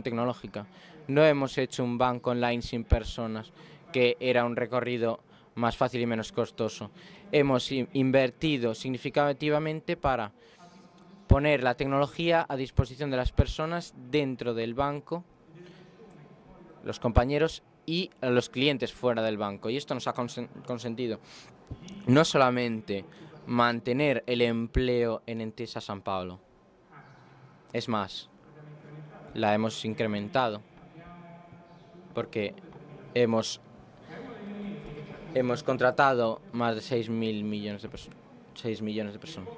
tecnológica. No hemos hecho un banco online sin personas, que era un recorrido más fácil y menos costoso. Hemos invertido significativamente para poner la tecnología a disposición de las personas dentro del banco, los compañeros y los clientes fuera del banco. Y esto nos ha consentido no solamente mantener el empleo en Intesa Sanpaolo, es más, la hemos incrementado, porque hemos contratado más de 6 millones de personas.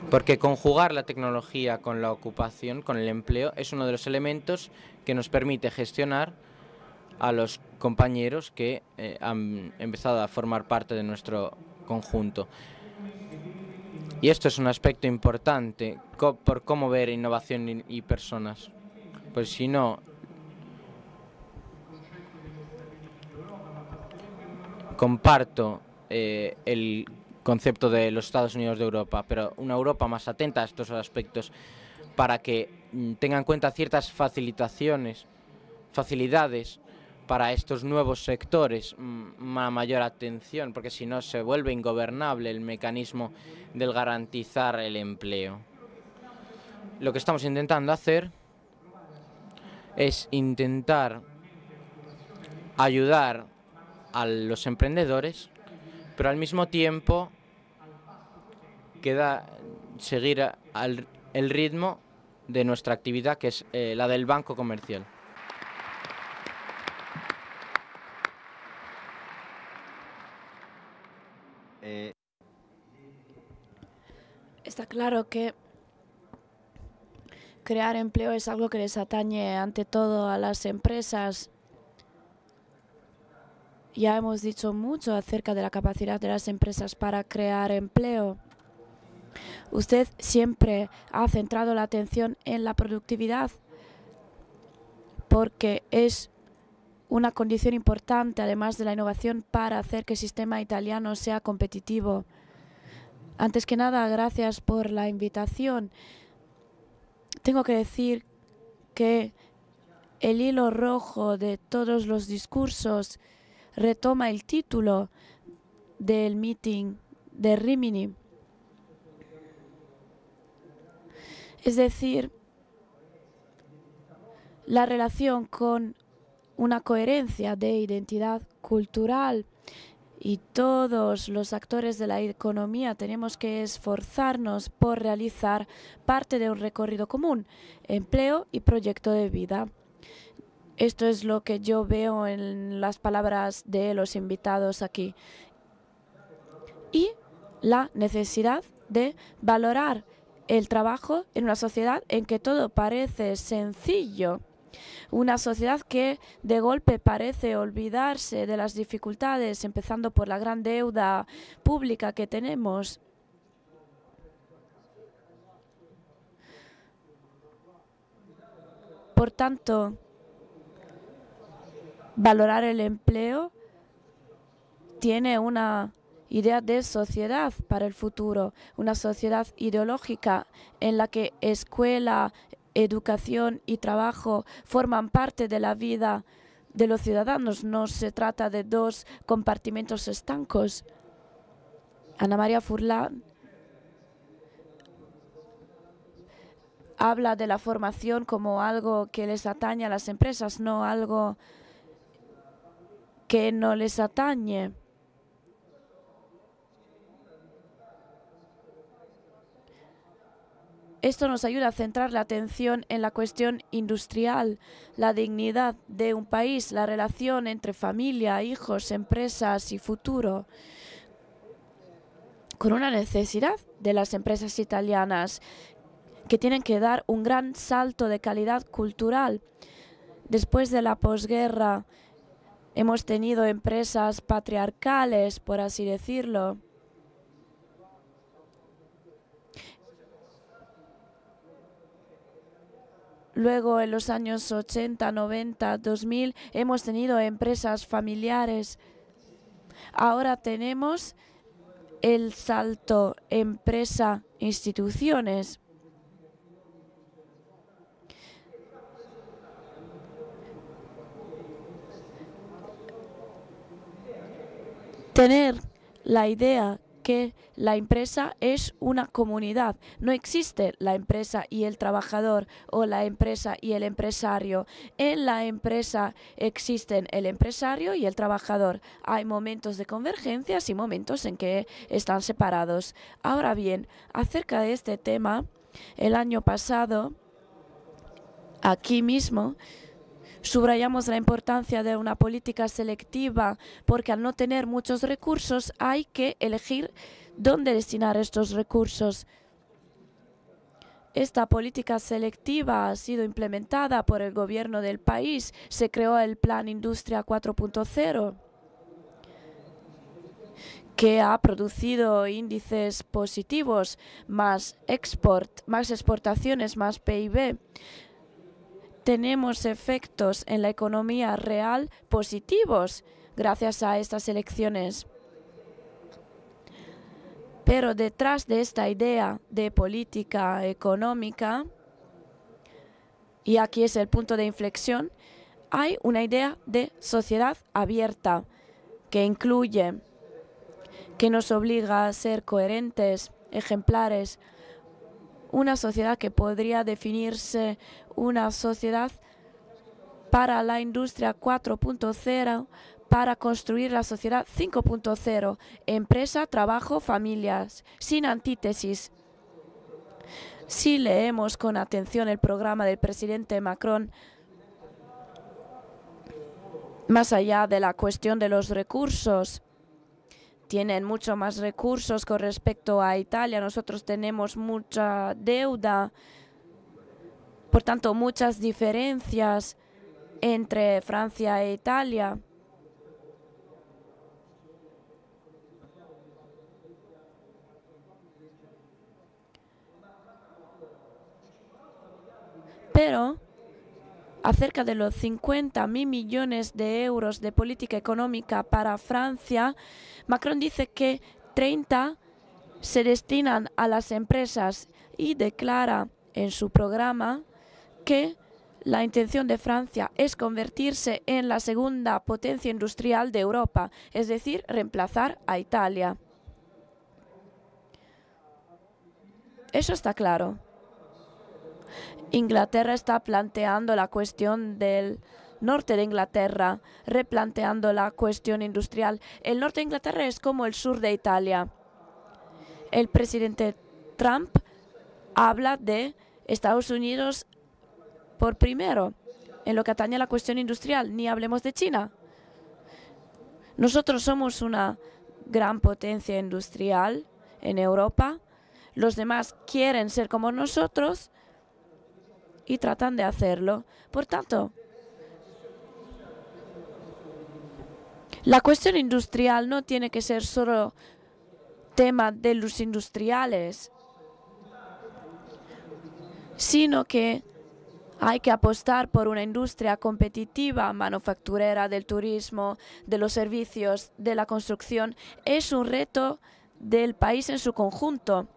Porque conjugar la tecnología con la ocupación, con el empleo, es uno de los elementos que nos permite gestionar a los compañeros que han empezado a formar parte de nuestro conjunto. Y esto es un aspecto importante por cómo ver innovación y personas. Pues si no, comparto el concepto de los Estados Unidos de Europa, pero una Europa más atenta a estos aspectos para que tenga en cuenta ciertas facilidades para estos nuevos sectores, una mayor atención, porque si no se vuelve ingobernable el mecanismo del garantizar el empleo. Lo que estamos intentando hacer es intentar ayudar a los emprendedores, pero al mismo tiempo queda seguir el ritmo de nuestra actividad, que es la del banco comercial. Está claro que crear empleo es algo que les atañe ante todo a las empresas. Ya hemos dicho mucho acerca de la capacidad de las empresas para crear empleo. Usted siempre ha centrado la atención en la productividad porque es una condición importante, además de la innovación, para hacer que el sistema italiano sea competitivo. Antes que nada, gracias por la invitación. Tengo que decir que el hilo rojo de todos los discursos retoma el título del meeting de Rimini. Es decir, la relación con una coherencia de identidad cultural, y todos los actores de la economía tenemos que esforzarnos por realizar parte de un recorrido común, empleo y proyecto de vida. Esto es lo que yo veo en las palabras de los invitados aquí. Y la necesidad de valorar el trabajo en una sociedad en que todo parece sencillo. Una sociedad que de golpe parece olvidarse de las dificultades, empezando por la gran deuda pública que tenemos. Por tanto, valorar el empleo tiene una idea de sociedad para el futuro, una sociedad ideológica en la que escuela, educación y trabajo forman parte de la vida de los ciudadanos. No se trata de dos compartimentos estancos. Ana María Furlan habla de la formación como algo que les atañe a las empresas, no algo que no les atañe. Esto nos ayuda a centrar la atención en la cuestión industrial, la dignidad de un país, la relación entre familia, hijos, empresas y futuro, con una necesidad de las empresas italianas que tienen que dar un gran salto de calidad cultural. Después de la posguerra hemos tenido empresas patriarcales, por así decirlo. Luego, en los años 80, 90, 2000, hemos tenido empresas familiares. Ahora tenemos el salto empresa-instituciones. Tener la idea que la empresa es una comunidad. No existe la empresa y el trabajador o la empresa y el empresario. En la empresa existen el empresario y el trabajador. Hay momentos de convergencias y momentos en que están separados. Ahora bien, acerca de este tema, el año pasado, aquí mismo, subrayamos la importancia de una política selectiva porque al no tener muchos recursos hay que elegir dónde destinar estos recursos. Esta política selectiva ha sido implementada por el gobierno del país. Se creó el Plan Industria 4.0 que ha producido índices positivos, más exportaciones, más PIB. Tenemos efectos en la economía real positivos gracias a estas elecciones. Pero detrás de esta idea de política económica, y aquí es el punto de inflexión, hay una idea de sociedad abierta que incluye, que nos obliga a ser coherentes, ejemplares. Una sociedad que podría definirse una sociedad para la industria 4.0, para construir la sociedad 5.0, empresa, trabajo, familias, sin antítesis. Si leemos con atención el programa del presidente Macron, más allá de la cuestión de los recursos, tienen mucho más recursos con respecto a Italia. Nosotros tenemos mucha deuda, por tanto, muchas diferencias entre Francia e Italia. Pero acerca de los 50.000 millones de euros de política económica para Francia, Macron dice que 30 se destinan a las empresas y declara en su programa que la intención de Francia es convertirse en la segunda potencia industrial de Europa, es decir, reemplazar a Italia. Eso está claro. Inglaterra está planteando la cuestión del norte de Inglaterra, replanteando la cuestión industrial. El norte de Inglaterra es como el sur de Italia. El presidente Trump habla de Estados Unidos por primero en lo que atañe a la cuestión industrial. Ni hablemos de China. Nosotros somos una gran potencia industrial en Europa. Los demás quieren ser como nosotros y tratan de hacerlo. Por tanto, la cuestión industrial no tiene que ser solo tema de los industriales, sino que hay que apostar por una industria competitiva, manufacturera, del turismo, de los servicios, de la construcción. Es un reto del país en su conjunto.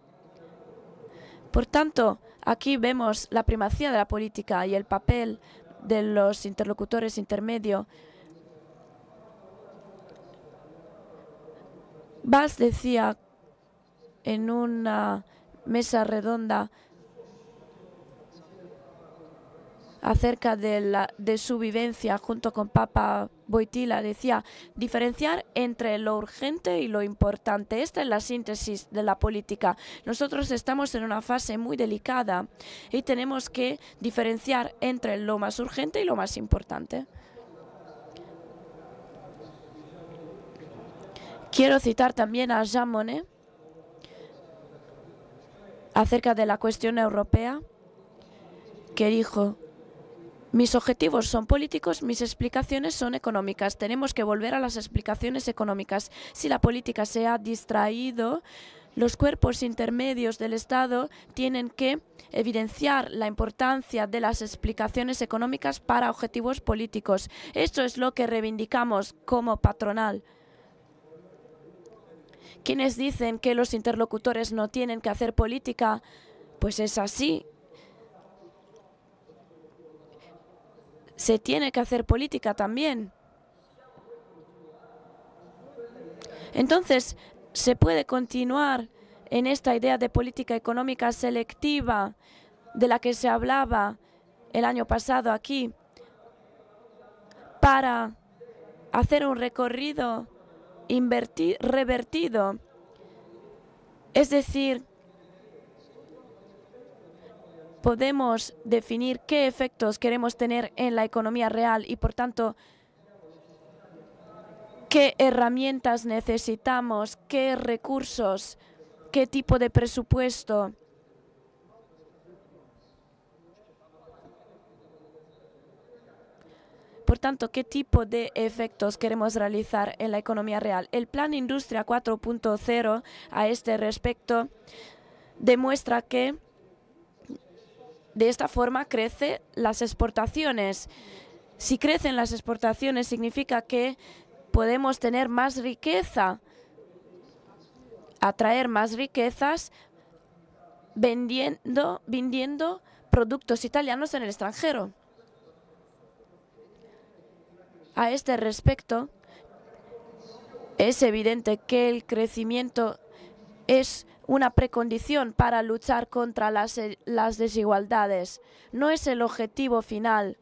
Por tanto, aquí vemos la primacía de la política y el papel de los interlocutores intermedios. Bas decía en una mesa redonda acerca de su vivencia junto con Papa Wojtyła, decía, diferenciar entre lo urgente y lo importante. Esta es la síntesis de la política. Nosotros estamos en una fase muy delicada y tenemos que diferenciar entre lo más urgente y lo más importante. Quiero citar también a Jean Monnet acerca de la cuestión europea, que dijo: mis objetivos son políticos, mis explicaciones son económicas. Tenemos que volver a las explicaciones económicas. Si la política se ha distraído, los cuerpos intermedios del Estado tienen que evidenciar la importancia de las explicaciones económicas para objetivos políticos. Esto es lo que reivindicamos como patronal. Quienes dicen que los interlocutores no tienen que hacer política, pues es así. Se tiene que hacer política también. Entonces, se puede continuar en esta idea de política económica selectiva de la que se hablaba el año pasado aquí, para hacer un recorrido revertido. Es decir, podemos definir qué efectos queremos tener en la economía real y, por tanto, qué herramientas necesitamos, qué recursos, qué tipo de presupuesto. Por tanto, ¿qué tipo de efectos queremos realizar en la economía real? El Plan Industria 4.0 a este respecto demuestra que de esta forma crecen las exportaciones. Si crecen las exportaciones, significa que podemos tener más riqueza, atraer más riquezas vendiendo productos italianos en el extranjero. A este respecto, es evidente que el crecimiento es una precondición para luchar contra las desigualdades. No es el objetivo final.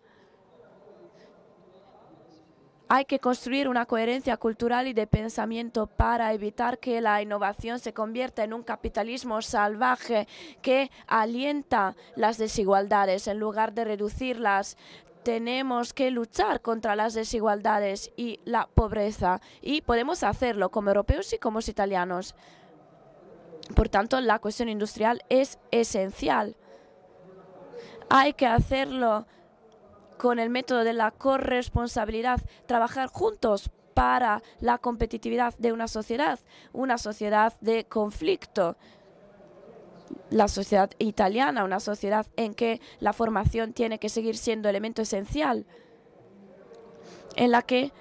Hay que construir una coherencia cultural y de pensamiento para evitar que la innovación se convierta en un capitalismo salvaje que alienta las desigualdades en lugar de reducirlas. Tenemos que luchar contra las desigualdades y la pobreza, y podemos hacerlo como europeos y como italianos. Por tanto, la cuestión industrial es esencial. Hay que hacerlo con el método de la corresponsabilidad, trabajar juntos para la competitividad de una sociedad de conflicto. La sociedad italiana, una sociedad en que la formación tiene que seguir siendo elemento esencial, en la que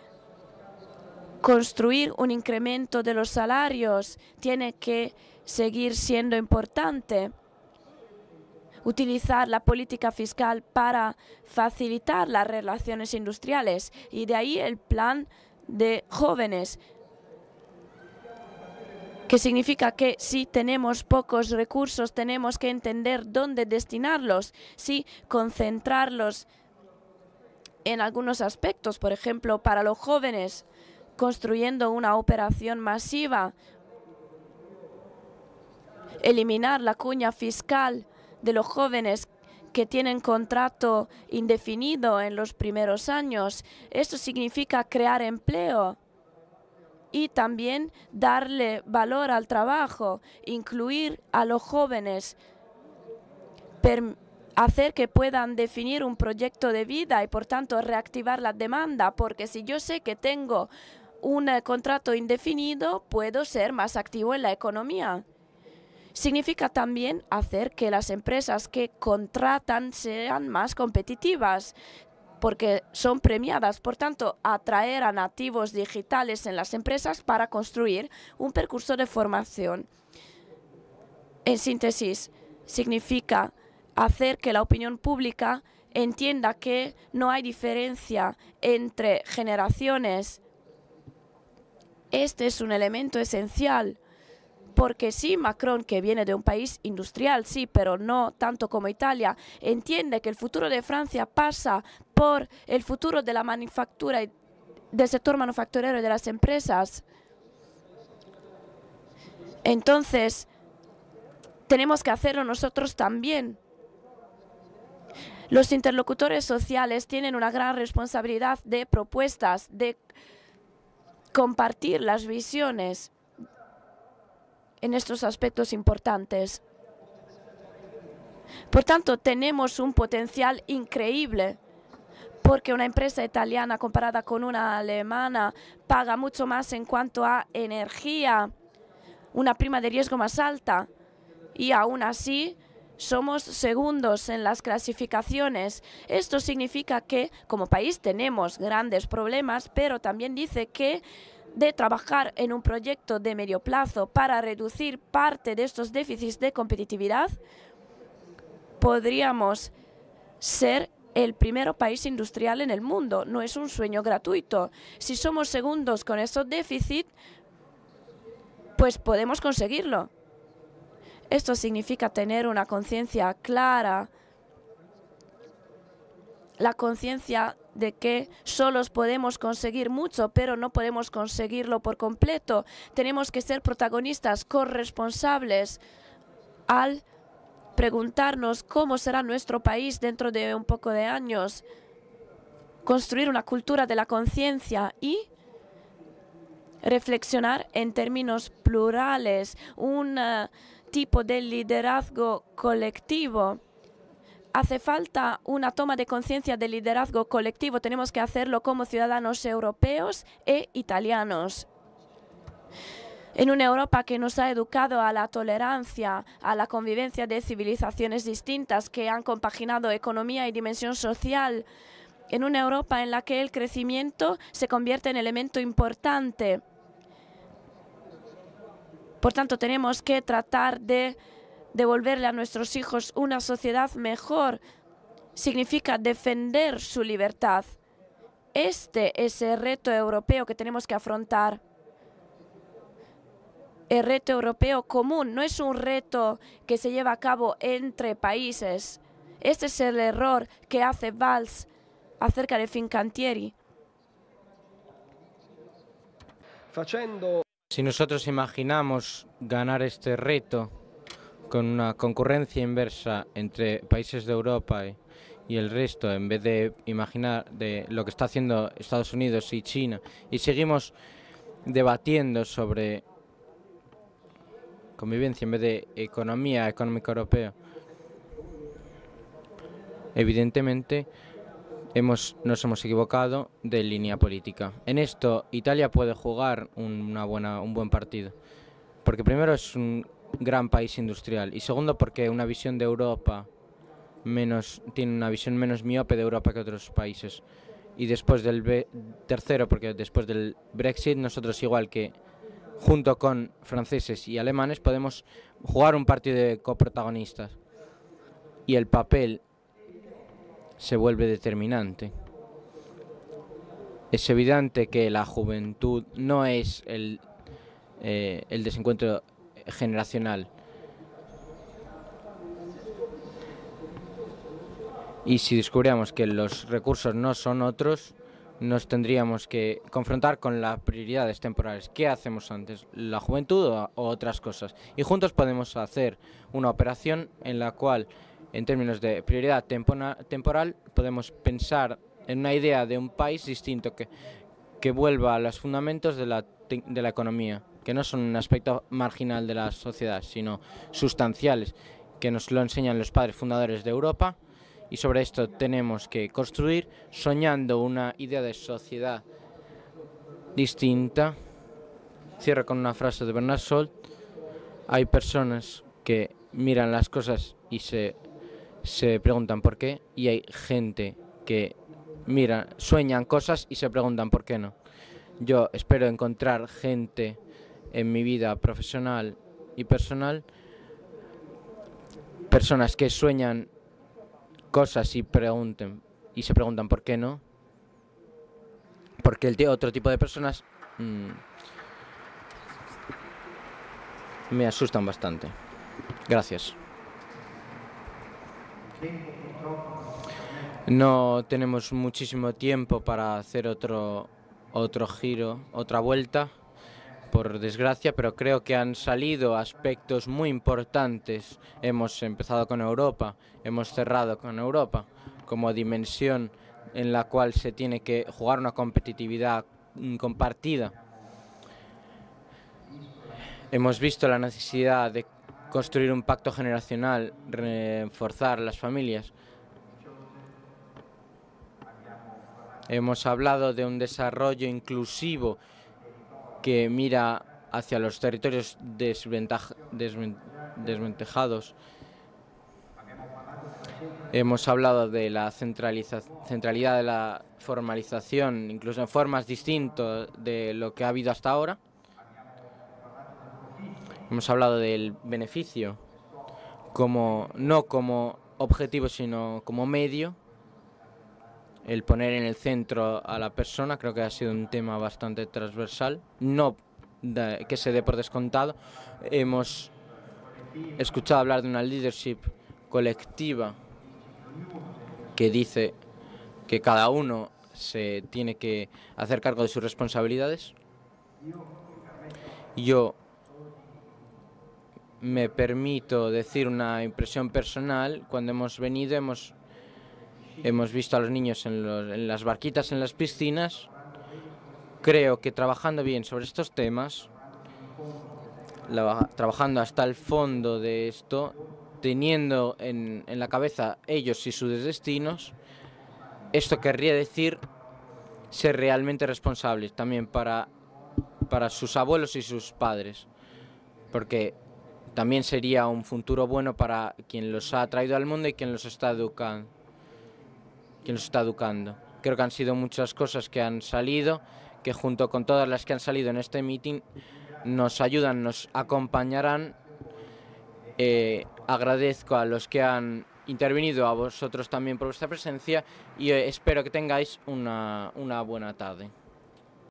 construir un incremento de los salarios tiene que seguir siendo importante. Utilizar la política fiscal para facilitar las relaciones industriales, y de ahí el plan de jóvenes, que significa que si tenemos pocos recursos tenemos que entender dónde destinarlos, sí, concentrarlos en algunos aspectos, por ejemplo, para los jóvenes, construyendo una operación masiva, eliminar la cuña fiscal de los jóvenes que tienen contrato indefinido en los primeros años. Esto significa crear empleo y también darle valor al trabajo, incluir a los jóvenes, hacer que puedan definir un proyecto de vida y por tanto reactivar la demanda, porque si yo sé que tengo un contrato indefinido, puedo ser más activo en la economía. Significa también hacer que las empresas que contratan sean más competitivas, porque son premiadas. Por tanto, atraer a nativos digitales en las empresas para construir un percurso de formación. En síntesis, significa hacer que la opinión pública entienda que no hay diferencia entre generaciones. Este es un elemento esencial, porque sí, Macron, que viene de un país industrial, sí, pero no tanto como Italia, entiende que el futuro de Francia pasa por el futuro de la manufactura y del sector manufacturero y de las empresas. Entonces, tenemos que hacerlo nosotros también. Los interlocutores sociales tienen una gran responsabilidad de propuestas, de compartir las visiones en estos aspectos importantes. Por tanto, tenemos un potencial increíble, porque una empresa italiana comparada con una alemana paga mucho más en cuanto a energía, una prima de riesgo más alta, y aún así somos segundos en las clasificaciones. Esto significa que como país tenemos grandes problemas, pero también dice que de trabajar en un proyecto de medio plazo para reducir parte de estos déficits de competitividad, podríamos ser el primer país industrial en el mundo. No es un sueño gratuito. Si somos segundos con esos déficits, pues podemos conseguirlo. Esto significa tener una conciencia clara, la conciencia de que solos podemos conseguir mucho, pero no podemos conseguirlo por completo. Tenemos que ser protagonistas, corresponsables, al preguntarnos cómo será nuestro país dentro de un poco de años, construir una cultura de la conciencia y reflexionar en términos plurales, un tipo de liderazgo colectivo. Hace falta una toma de conciencia del liderazgo colectivo. Tenemos que hacerlo como ciudadanos europeos e italianos. En una Europa que nos ha educado a la tolerancia, a la convivencia de civilizaciones distintas que han compaginado economía y dimensión social. En una Europa en la que el crecimiento se convierte en elemento importante. Por tanto, tenemos que tratar de devolverle a nuestros hijos una sociedad mejor. Significa defender su libertad. Este es el reto europeo que tenemos que afrontar. El reto europeo común no es un reto que se lleva a cabo entre países. Este es el error que hace Valls acerca de Fincantieri. Si nosotros imaginamos ganar este reto con una concurrencia inversa entre países de Europa y el resto, en vez de imaginar de lo que está haciendo Estados Unidos y China, y seguimos debatiendo sobre convivencia en vez de economía económica europea, evidentemente nos hemos equivocado de línea política. En esto Italia puede jugar un buen partido, porque primero es un gran país industrial y segundo porque una visión de Europa tiene una visión menos miope de Europa que otros países, y después tercero porque después del Brexit nosotros, igual que junto con franceses y alemanes, podemos jugar un partido de coprotagonistas y el papel se vuelve determinante. Es evidente que la juventud no es el desencuentro generacional. Y si descubriéramos que los recursos no son otros, nos tendríamos que confrontar con las prioridades temporales. ¿Qué hacemos antes? ¿La juventud o otras cosas? Y juntos podemos hacer una operación en la cual, en términos de prioridad temporal, podemos pensar en una idea de un país distinto que vuelva a los fundamentos de la economía, que no son un aspecto marginal de la sociedad, sino sustanciales, que nos lo enseñan los padres fundadores de Europa. Y sobre esto tenemos que construir soñando una idea de sociedad distinta. Cierro con una frase de Bernard Shaw. Hay personas que miran las cosas y se preguntan por qué, y hay gente que sueñan cosas y se preguntan por qué no. Yo espero encontrar gente en mi vida profesional y personal, personas que sueñan cosas y se preguntan por qué no, porque otro tipo de personas me asustan bastante. Gracias. No tenemos muchísimo tiempo para hacer otro giro, otra vuelta, por desgracia, pero creo que han salido aspectos muy importantes. Hemos empezado con Europa, hemos cerrado con Europa como dimensión en la cual se tiene que jugar una competitividad compartida. Hemos visto la necesidad de construir un pacto generacional, reforzar las familias. Hemos hablado de un desarrollo inclusivo que mira hacia los territorios desventajados. Hemos hablado de la centralidad de la formalización, incluso en formas distintas de lo que ha habido hasta ahora. Hemos hablado del beneficio, no como objetivo, sino como medio. El poner en el centro a la persona creo que ha sido un tema bastante transversal, no que se dé por descontado. Hemos escuchado hablar de una leadership colectiva que dice que cada uno se tiene que hacer cargo de sus responsabilidades. Yo me permito decir una impresión personal. Cuando hemos venido hemos visto a los niños en las barquitas, en las piscinas. Creo que trabajando bien sobre estos temas, trabajando hasta el fondo de esto, teniendo en la cabeza ellos y sus destinos, esto querría decir ser realmente responsables también para sus abuelos y sus padres, porque también sería un futuro bueno para quien los ha traído al mundo y quien los está educando. Creo que han sido muchas cosas que han salido, que junto con todas las que han salido en este meeting nos ayudan, nos acompañarán. Agradezco a los que han intervenido, a vosotros también por vuestra presencia, y espero que tengáis una buena tarde.